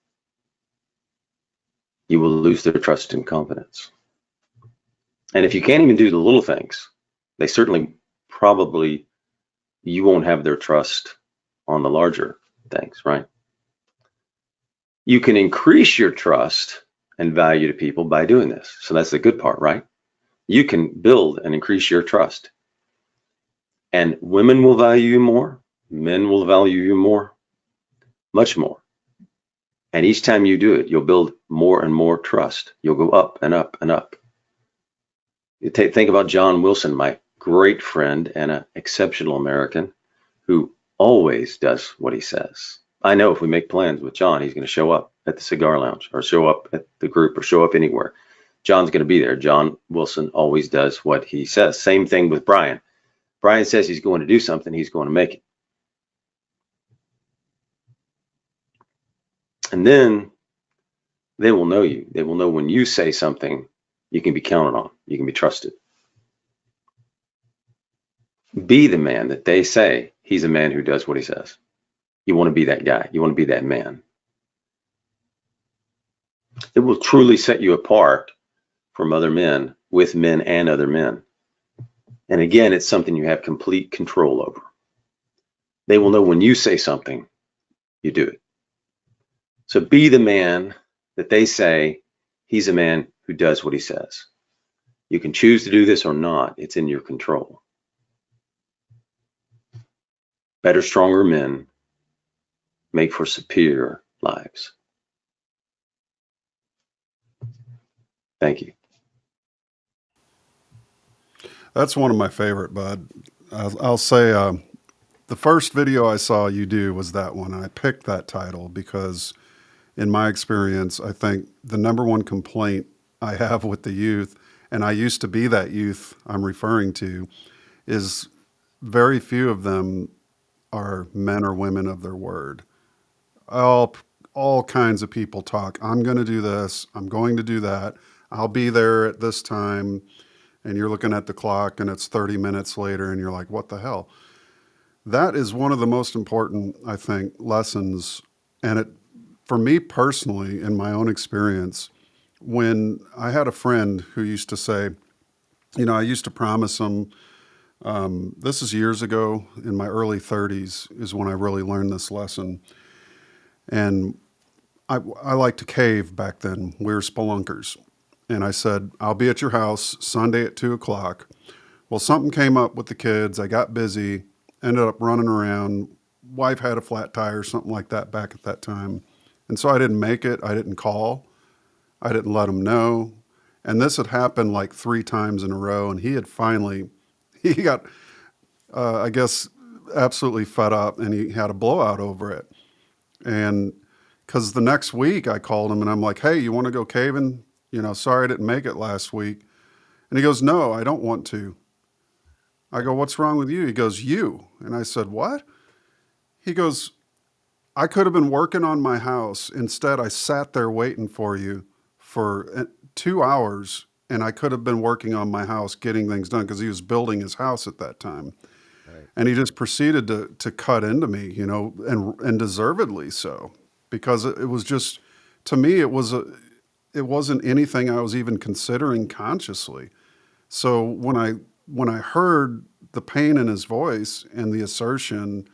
You will lose their trust and confidence. And if you can't even do the little things, they certainly probably, you won't have their trust on the larger things, right? You can increase your trust and value to people by doing this. So that's the good part, right? You can build and increase your trust. And women will value you more, men will value you more, much more. And each time you do it, you'll build more and more trust. You'll go up and up and up. You think about John Wilson, my great friend and an exceptional American who always does what he says. I know if we make plans with John, he's going to show up at the cigar lounge or show up at the group or show up anywhere. John's going to be there. John Wilson always does what he says. Same thing with Brian. Brian says he's going to do something, he's going to make it. And then they will know you. They will know when you say something, you can be counted on. You can be trusted. Be the man that they say he's a man who does what he says. You want to be that guy. You want to be that man. It will truly set you apart from other men, with men and other men. And again, it's something you have complete control over. They will know when you say something, you do it. So be the man that they say he's a man who does what he says. You can choose to do this or not. It's in your control. Better, stronger men make for superior lives. Thank you. That's one of my favorite, Bud. I'll say the first video I saw you do was that one. And I picked that title because in my experience, I think the number one complaint I have with the youth, and I used to be that youth I'm referring to, is very few of them are men or women of their word. All kinds of people talk. I'm going to do this. I'm going to do that. I'll be there at this time. And you're looking at the clock and it's 30 minutes later and you're like, what the hell? That is one of the most important, I think, lessons. And it, for me personally, in my own experience, when I had a friend who used to say, I used to promise him, this is years ago, in my early 30s is when I really learned this lesson. And I liked to cave back then. We were spelunkers. And I said, I'll be at your house Sunday at 2:00. Well, something came up with the kids. I got busy, ended up running around. Wife had a flat tire, something like that back at that time. And so I didn't make it. I didn't call. I didn't let them know. And this had happened like 3 times in a row. And he had finally, he got, I guess, absolutely fed up, and he had a blowout over it. And because the next week I called him and I'm like, hey, you want to go caving? Sorry I didn't make it last week. And he goes, no, I don't want to. I go, what's wrong with you? He goes, you. And I said, what? He goes, I could have been working on my house. Instead, I sat there waiting for you for 2 hours, and I could have been working on my house, getting things done, because he was building his house at that time. Right. And he just proceeded to cut into me, and deservedly so, because it was just, to me, it wasn't anything I was even considering consciously. So when I heard the pain in his voice and the assertion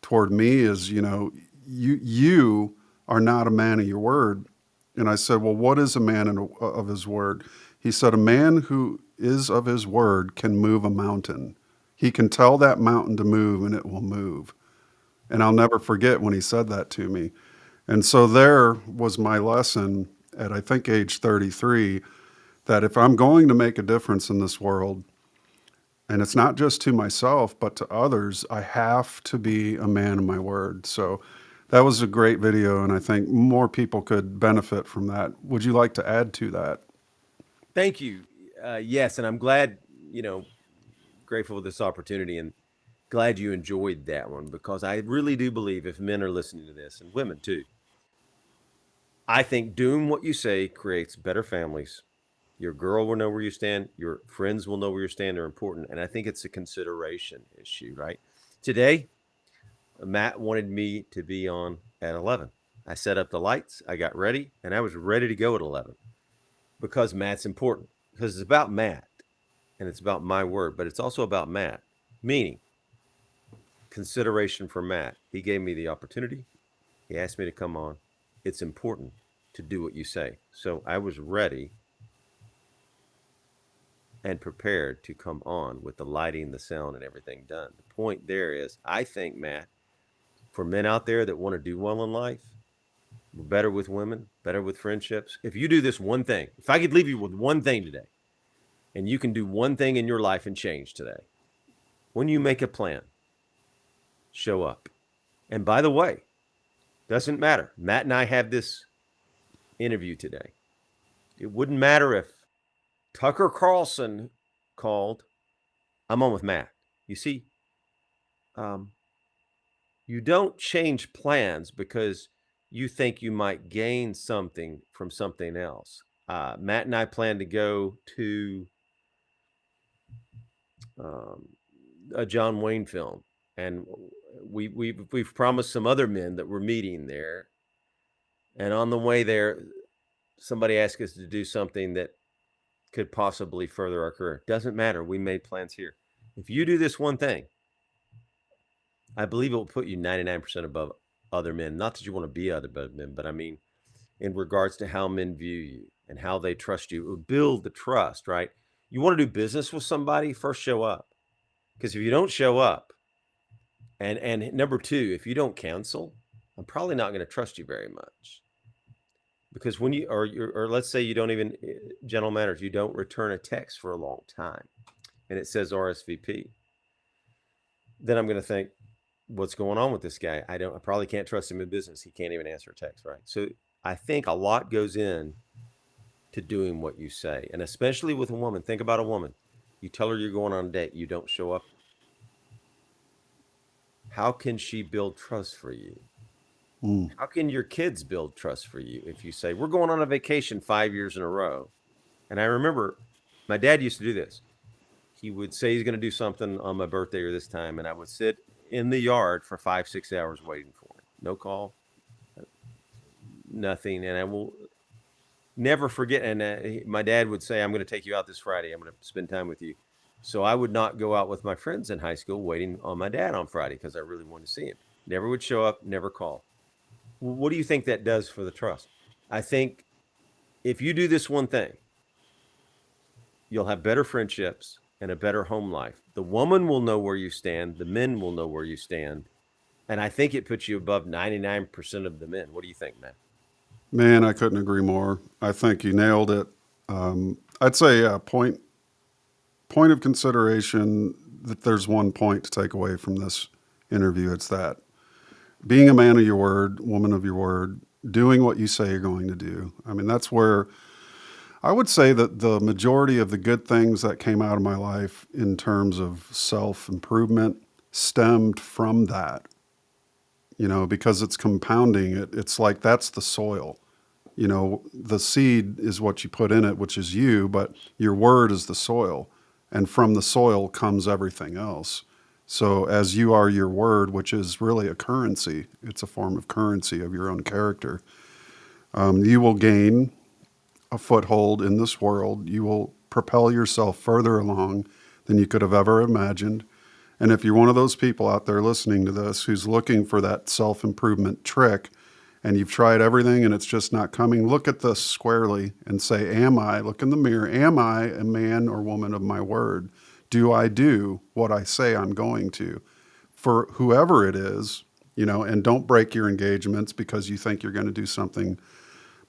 toward me is, you are not a man of your word. And I said, well, what is a man of his word? He said, a man who is of his word can move a mountain. He can tell that mountain to move and it will move. And I'll never forget when he said that to me. And so there was my lesson at, I think, age 33, that if I'm going to make a difference in this world, and it's not just to myself, but to others, I have to be a man of my word. So that was a great video, and I think more people could benefit from that. Would you like to add to that? Thank you. Yes, and I'm glad, grateful for this opportunity, and glad you enjoyed that one, because I really do believe, if men are listening to this, and women too, I think doing what you say creates better families. Your girl will know where you stand. Your friends will know where you stand. They're important. And I think it's a consideration issue, right? Today, Matt wanted me to be on at 11. I set up the lights. I got ready, and I was ready to go at 11, because Matt's important, because it's about Matt and it's about my word, but it's also about Matt, meaning consideration for Matt. He gave me the opportunity. He asked me to come on. It's important to do what you say. So I was ready and prepared to come on with the lighting, the sound, and everything done. The point there is, I think, Matt, for men out there that want to do well in life, better with women, better with friendships, if you do this one thing, if I could leave you with one thing today, and you can do one thing in your life and change today, when you make a plan, show up. And by the way, doesn't matter. Matt and I have this interview today. It wouldn't matter if Tucker Carlson called. I'm on with Matt. You see, you don't change plans because you think you might gain something from something else. Matt and I plan to go to a John Wayne film, and we've promised some other men that we're meeting there. And on the way there, somebody asked us to do something that could possibly further our career. Doesn't matter. We made plans here. If you do this one thing, I believe it will put you 99% above other men. Not that you want to be other men, but I mean, in regards to how men view you and how they trust you. It will build the trust, right? You want to do business with somebody, first show up. Because if you don't show up, and number two, if you don't cancel, I'm probably not going to trust you very much. Because when you, or let's say you don't even, general matters, you don't return a text for a long time, and it says RSVP, then I'm going to think, what's going on with this guy? I probably can't trust him in business. He can't even answer a text, right? So I think a lot goes in to doing what you say, and especially with a woman. Think about a woman. You tell her you're going on a date, you don't show up. How can she build trust for you? How can your kids build trust for you if you say, we're going on a vacation 5 years in a row? And I remember my dad used to do this. He would say he's going to do something on my birthday or this time, and I would sit in the yard for 5-6 hours waiting for him. No call, nothing. And I will never forget. And my dad would say, I'm going to take you out this Friday. I'm going to spend time with you. So I would not go out with my friends in high school waiting on my dad on Friday because I really wanted to see him. Never would show up, never call. What do you think that does for the trust? I think if you do this one thing, you'll have better friendships and a better home life. The woman will know where you stand. The men will know where you stand. And I think it puts you above 99% of the men. What do you think, Matt? Man, I couldn't agree more. I think you nailed it. I'd say point of consideration that there's one point to take away from this interview. It's that being a man of your word, woman of your word, doing what you say you're going to do. I mean, that's where I would say that the majority of the good things that came out of my life in terms of self improvement stemmed from that, because it's compounding. It's like that's the soil. The seed is what you put in it, which is you, but your word is the soil. And from the soil comes everything else. So as you are your word, which is really a currency, it's a form of currency of your own character, you will gain a foothold in this world. You will propel yourself further along than you could have ever imagined. And if you're one of those people out there listening to this who's looking for that self-improvement trick and you've tried everything and it's just not coming, look at this squarely and say, look in the mirror, am I a man or woman of my word? Do I do what I say I'm going to? For whoever it is, and don't break your engagements because you think you're going to do something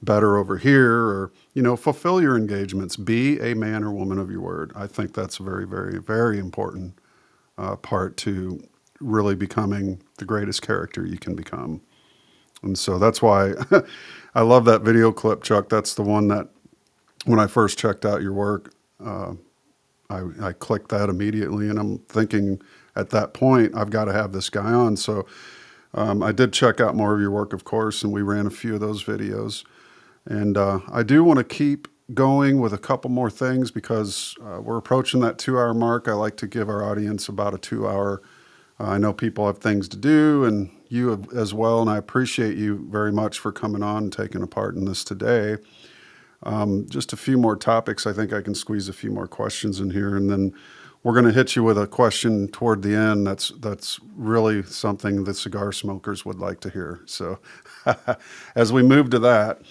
better over here, or fulfill your engagements. Be a man or woman of your word. I think that's a very, very, very important part to really becoming the greatest character you can become. And so that's why I love that video clip, Chuck. That's the one that when I first checked out your work, I clicked that immediately, and I'm thinking at that point I've got to have this guy on. So I did check out more of your work, of course, and we ran a few of those videos. And I do want to keep going with a couple more things because we're approaching that 2-hour mark. I like to give our audience about a 2-hour. I know people have things to do, and you have as well, and I appreciate you very much for coming on and taking a part in this today. Just a few more topics. I think I can squeeze a few more questions in here, and then we're going to hit you with a question toward the end. That's really something that cigar smokers would like to hear. So as we move to that,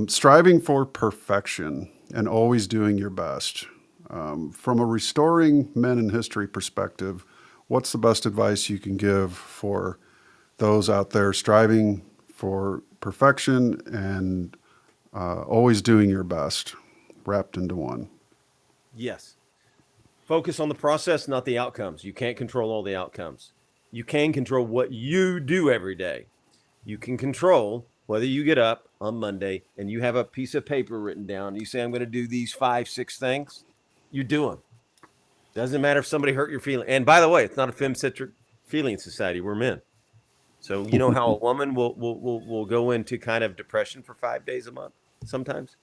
striving for perfection and always doing your best. From a restoring men in history perspective, what's the best advice you can give for those out there striving for perfection and always doing your best, wrapped into one? Yes. Focus on the process, not the outcomes. You can't control all the outcomes. You can control what you do every day. You can control whether you get up on Monday and you have a piece of paper written down. You say, I'm going to do these 5-6 things. You do them. Doesn't matter if somebody hurt your feeling. And by the way, it's not a fem-centric feeling society. We're men. So you know how a woman will go into kind of depression for 5 days a month sometimes,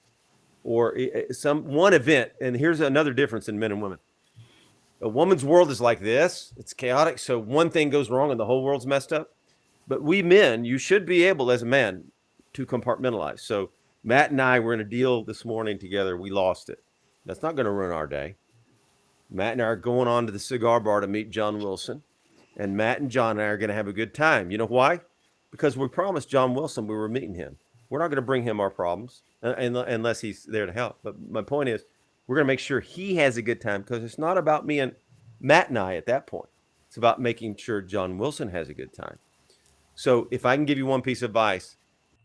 or one event. And here's another difference in men and women. A woman's world is like this. It's chaotic. So one thing goes wrong and the whole world's messed up. But we men, you should be able as a man to compartmentalize. So Matt and I were in a deal this morning together. We lost it. That's not going to ruin our day. Matt and I are going on to the cigar bar to meet John Wilson. And Matt and John and I are going to have a good time. You know why? Because we promised John Wilson we were meeting him. We're not going to bring him our problems unless he's there to help. But my point is, we're going to make sure he has a good time, because it's not about me and Matt and I at that point. It's about making sure John Wilson has a good time. So if I can give you one piece of advice,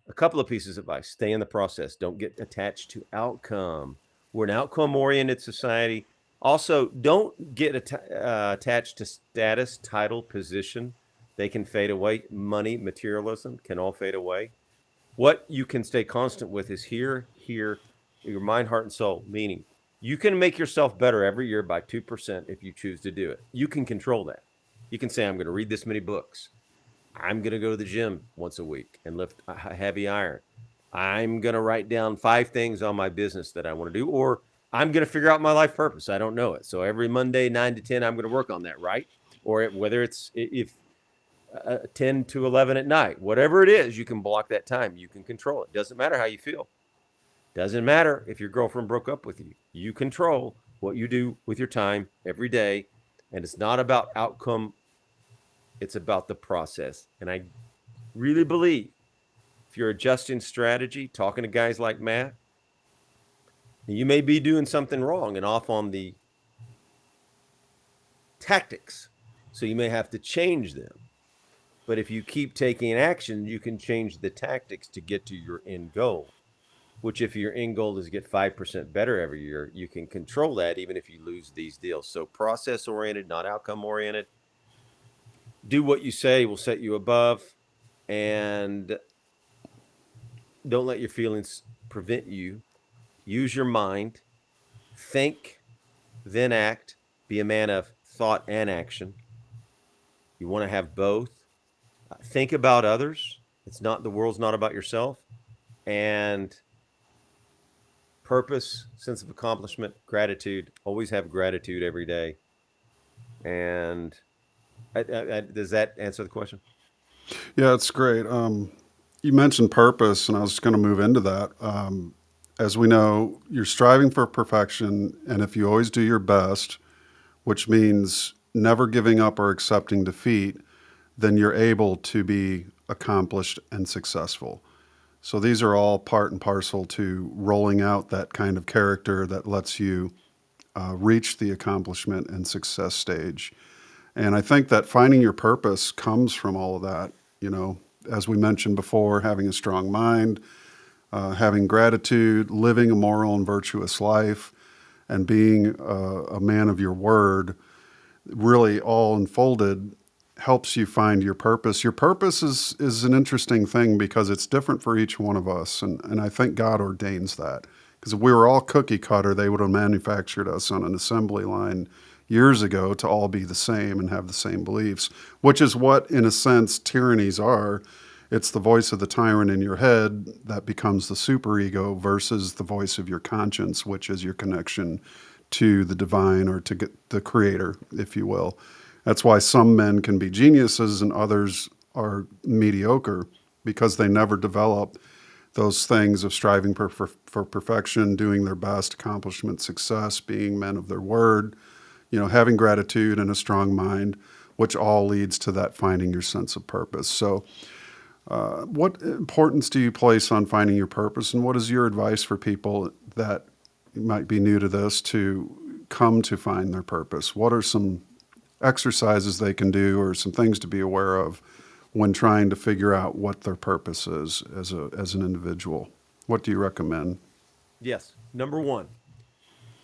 a couple of pieces of advice: stay in the process. Don't get attached to outcome. We're an outcome-oriented society. Also, don't get attached to status, title, position. They can fade away. Money, materialism can all fade away. What you can stay constant with is here, your mind, heart, and soul. Meaning, you can make yourself better every year by 2% if you choose to do it. You can control that. You can say, I'm going to read this many books. I'm going to go to the gym once a week and lift a heavy iron. I'm going to write down 5 things on my business that I want to do, or I'm going to figure out my life purpose. I don't know it. So every Monday, 9 to 10, I'm going to work on that, right? Or whether it's 10 to 11 at night, whatever it is, you can block that time. You can control it. Doesn't matter how you feel. Doesn't matter if your girlfriend broke up with you. You control what you do with your time every day. And it's not about outcome. It's about the process. And I really believe if you're adjusting strategy, talking to guys like Matt, you may be doing something wrong and off on the tactics. So you may have to change them. But if you keep taking action, you can change the tactics to get to your end goal. which if your end goal is to get 5% better every year, you can control that even if you lose these deals. So process oriented, not outcome oriented. Do what you say will set you above, and don't let your feelings prevent you. Use your mind, think, then act. Be a man of thought and action. You want to have both. Think about others. The world's not about yourself. And purpose, sense of accomplishment, gratitude. Always have gratitude every day. And does that answer the question? Yeah, it's great. You mentioned purpose, and I was just going to move into that. As we know, you're striving for perfection, and if you always do your best, which means never giving up or accepting defeat, then you're able to be accomplished and successful. So these are all part and parcel to rolling out that kind of character that lets you reach the accomplishment and success stage. And I think that finding your purpose comes from all of that. You know, as we mentioned before, having a strong mind, having gratitude, living a moral and virtuous life, and being a man of your word, really all unfolded helps you find your purpose. Your purpose is an interesting thing because it's different for each one of us. And I think God ordains that. Because if we were all cookie cutter, they would have manufactured us on an assembly line years ago to all be the same and have the same beliefs, which is what, in a sense, tyrannies are. It's the voice of the tyrant in your head that becomes the superego versus the voice of your conscience, which is your connection to the divine or to get the creator, if you will. That's why some men can be geniuses and others are mediocre because they never develop those things of striving for perfection, doing their best, accomplishment, success, being men of their word, you know, having gratitude and a strong mind, which all leads to that finding your sense of purpose. So what importance do you place on finding your purpose, and what is your advice for people that might be new to this to come to find their purpose? What are some exercises they can do or some things to be aware of when trying to figure out what their purpose is as an individual? What do you recommend? Yes. Number one,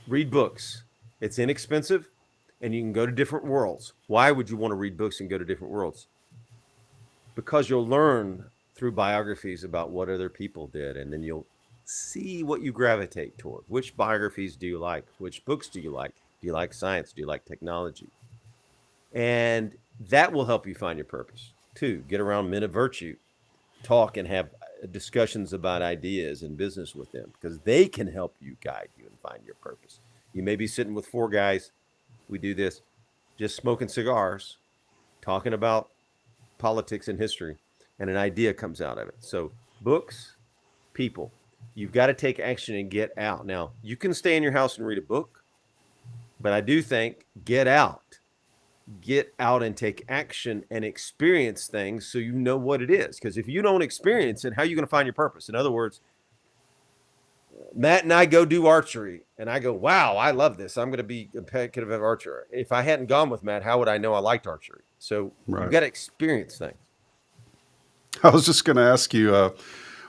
read books. It's inexpensive and you can go to different worlds. Why would you want to read books and go to different worlds? Because you'll learn through biographies about what other people did, and then you'll see what you gravitate toward. Which biographies do you like? Which books do you like? Do you like science? Do you like technology? And that will help you find your purpose. Two, get around men of virtue, talk and have discussions about ideas and business with them because they can help you guide you and find your purpose. You may be sitting with four guys. We do this just smoking cigars, talking about politics and history, and an idea comes out of it. So, books, people, you've got to take action and get out. Now, you can stay in your house and read a book, but I do think get out and take action and experience things so you know what it is. Because if you don't experience it, how are you going to find your purpose? In other words, Matt and I go do archery and I go, wow, I love this. I'm going to be competitive at archery. If I hadn't gone with Matt, how would I know I liked archery? So you've got to experience things. I was just going to ask you,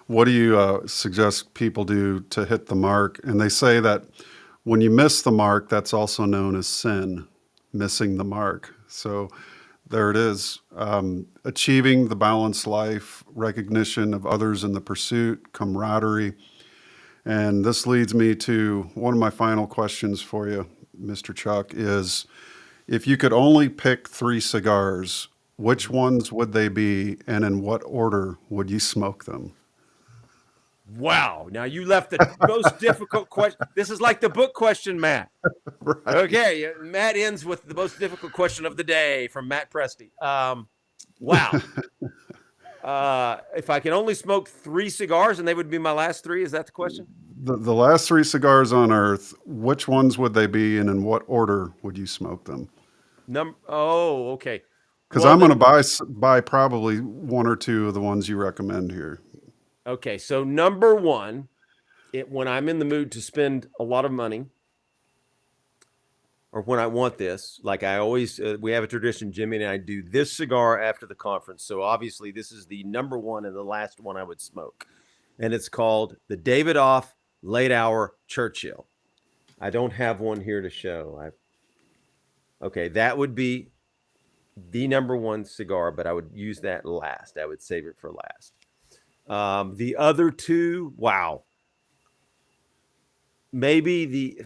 what do you suggest people do to hit the mark? And they say that when you miss the mark, that's also known as sin, missing the mark. So there it is. Achieving the balanced life, recognition of others in the pursuit, camaraderie. And this leads me to one of my final questions for you, Mr. Chuck, is if you could only pick 3 cigars, which ones would they be, and in what order would you smoke them? Wow. Now you left the most difficult question. This is like the book question, Matt. Right. Okay. Matt ends with the most difficult question of the day from Matt Presti. Wow. If I can only smoke 3 cigars and they would be my last 3, is that the question? The last 3 cigars on earth, which ones would they be, and in what order would you smoke them? Okay. Because I'm going to buy probably 1 or 2 of the ones you recommend here. Okay, so number 1, when I'm in the mood to spend a lot of money, or when I want this, like I always, we have a tradition, Jimmy and I do this cigar after the conference. So obviously this is the number 1 and the last one I would smoke. and it's called the Davidoff Late Hour Churchill. I don't have one here to show. Okay, that would be the number one cigar, but I would use that last. I would save it for last. The other two, wow. Maybe the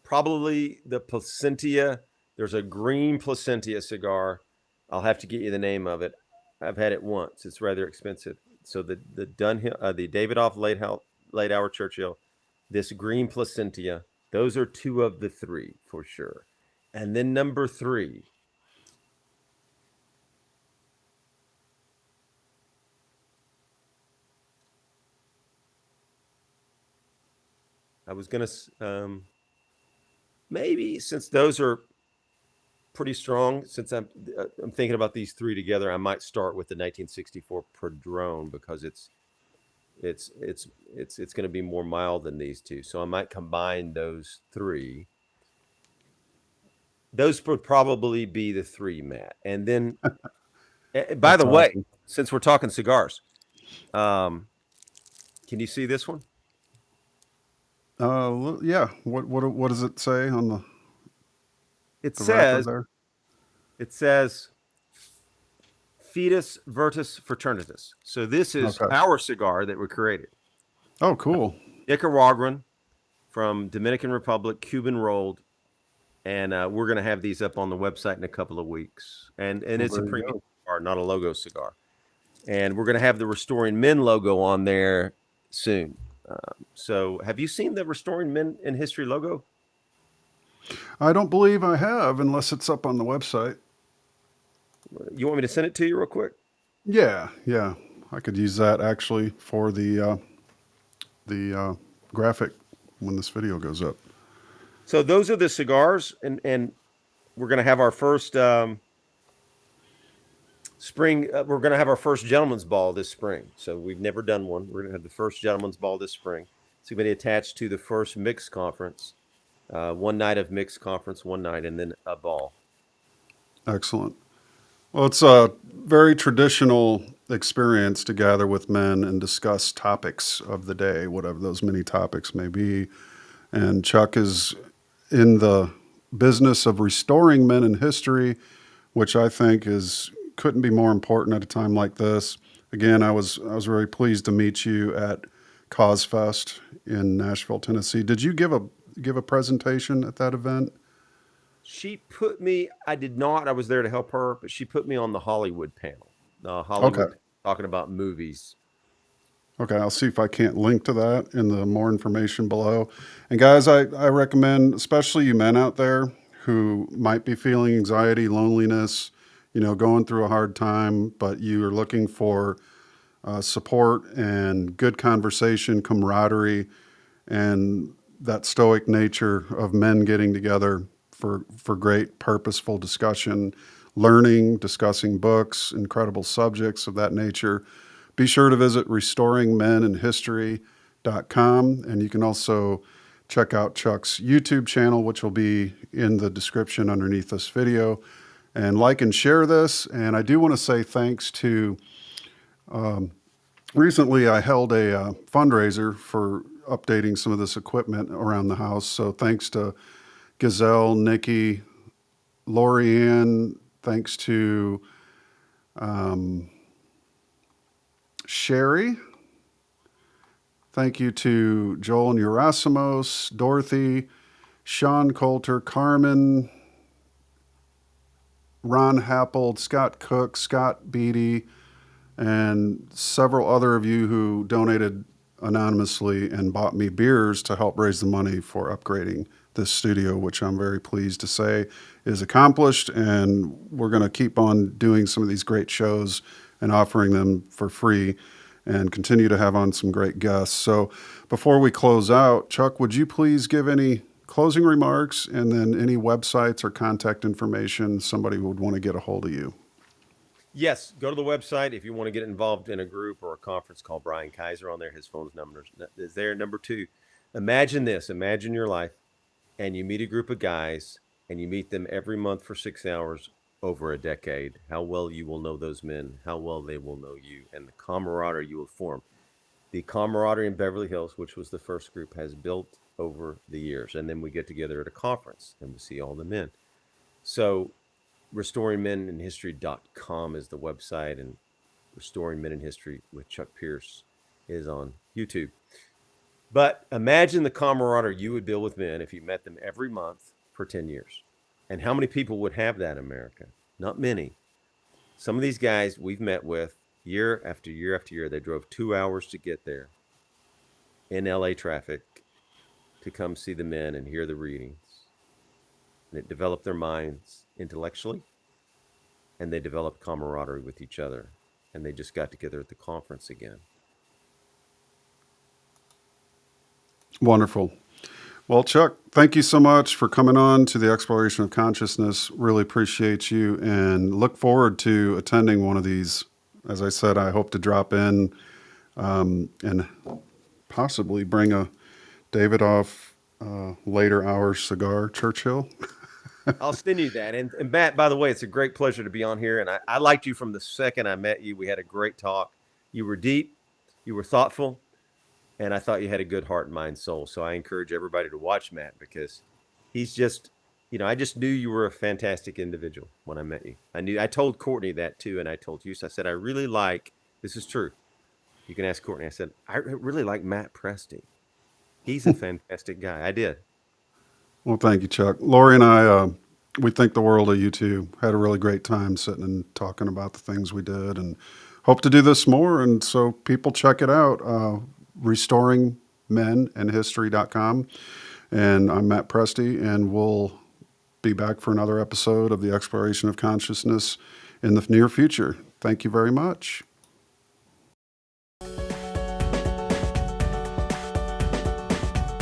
probably the Placentia. There's a green Placentia cigar. I'll have to get you the name of it. I've had it once. It's rather expensive. So the Dunhill, the Davidoff Late Hour Churchill, this green Placentia. Those are two of the three for sure. And then number three. I was gonna maybe, since those are pretty strong, since I'm thinking about these three together, I might start with the 1964 Padron because it's going to be more mild than these two. So I might combine those three. Those would probably be the three, Matt. And then, by the way, awesome. since we're talking cigars, can you see this one? Yeah. What does it say on the It wrapper says there? it says Fides Virtus Fraternitas. So this is Okay. our cigar that we created. Oh, cool. Nicaraguan from Dominican Republic, Cuban rolled, and we're going to have these up on the website in a couple of weeks. And it's a there you premium go. cigar, not a logo cigar. And we're going to have the Restoring Men logo on there soon. So have you seen the Restoring Men in History logo? I don't believe I have, unless it's up on the website. You want me to send it to you real quick? Yeah, yeah. I could use that actually for the graphic when this video goes up. So those are the cigars, and we're going to have our first spring. We're going to have our first gentleman's ball this spring. So we've never done one. We're going to have the first gentleman's ball this spring. It's going to be attached to the first mixed conference. One night of mixed conference, one night, and then a ball. Excellent. Well, it's a very traditional experience to gather with men and discuss topics of the day, whatever those many topics may be. And Chuck is in the business of restoring men in history, which I think couldn't be more important at a time like this. Again, I was very pleased to meet you at Cause Fest in Nashville, Tennessee. Did you give a presentation at that event? She put me. I did not. I was there to help her, but she put me on the Hollywood panel. Hollywood Okay. talking about movies. Okay, I'll see if I can't link to that in the more information below. And guys, I recommend, especially you men out there who might be feeling anxiety, loneliness, going through a hard time, but you are looking for support and good conversation, camaraderie, and that stoic nature of men getting together for great purposeful discussion, learning, discussing books, incredible subjects of that nature. Be sure to visit restoringmeninhistory.com, and you can also check out Chuck's YouTube channel, which will be in the description underneath this video. And like and share this. And I do want to say thanks to, recently I held a fundraiser for updating some of this equipment around the house. So thanks to Gazelle, Nikki, Lorianne, thanks to Sherry. Thank you to Joel and Urasimos, Dorothy, Sean Coulter, Carmen, Ron Happold, Scott Cook, Scott Beatty, and several other of you who donated anonymously and bought me beers to help raise the money for upgrading this studio, which I'm very pleased to say is accomplished. And we're going to keep on doing some of these great shows and offering them for free and continue to have on some great guests. So before we close out, Chuck, would you please give any closing remarks and then any websites or contact information somebody would want to get a hold of you? Yes, go to the website if you want to get involved in a group or a conference. Call Brian Kaiser on there. His phone number is there. Number two, imagine this. Imagine your life, and you meet a group of guys and you meet them every month for 6 hours over a decade, how well you will know those men, how well they will know you, and the camaraderie you will form. The camaraderie in Beverly Hills, which was the first group, has built over the years. And then we get together at a conference and we see all the men. So restoringmeninhistory.com is the website, and Restoring Men in History with Chuck Pierce is on YouTube. But imagine the camaraderie you would build with men if you met them every month for 10 years. And how many people would have that in America? Not many. Some of these guys we've met with year after year after year, they drove 2 hours to get there in LA traffic to come see the men and hear the readings. And it developed their minds intellectually, and they developed camaraderie with each other. And they just got together at the conference again. Wonderful. Well, Chuck, thank you so much for coming on to the Exploration of Consciousness. Really appreciate you and look forward to attending one of these. As I said, I hope to drop in and possibly bring a Davidoff later hours cigar, Churchill. I'll send you that. And Matt, by the way, it's a great pleasure to be on here. And I liked you from the second I met you. We had a great talk. You were deep, you were thoughtful, and I thought you had a good heart, mind, soul. So I encourage everybody to watch Matt, because he's just, I just knew you were a fantastic individual when I met you. I told Courtney that too, and I told you. So I said, I really like, this is true. You can ask Courtney. I said, I really like Matt Presti. He's a fantastic guy. I did. Well, thank you, Chuck. Lori and I, we think the world of you two. Had a really great time sitting and talking about the things we did, and hope to do this more. And so people check it out, restoringmeninhistory.com. And I'm Matt Presti, and we'll be back for another episode of the Exploration of Consciousness in the near future. Thank you very much.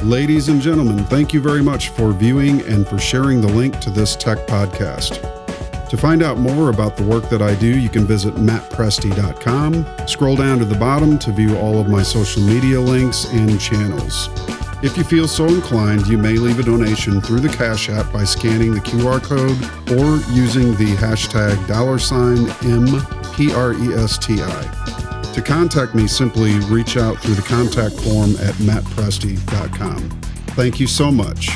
Ladies and gentlemen, thank you very much for viewing and for sharing the link to this TEC podcast. To find out more about the work that I do, you can visit mattpresti.com. Scroll down to the bottom to view all of my social media links and channels. If you feel so inclined, you may leave a donation through the Cash App by scanning the QR code or using the hashtag $MPRESTI. To contact me, simply reach out through the contact form at mattpresti.com. Thank you so much.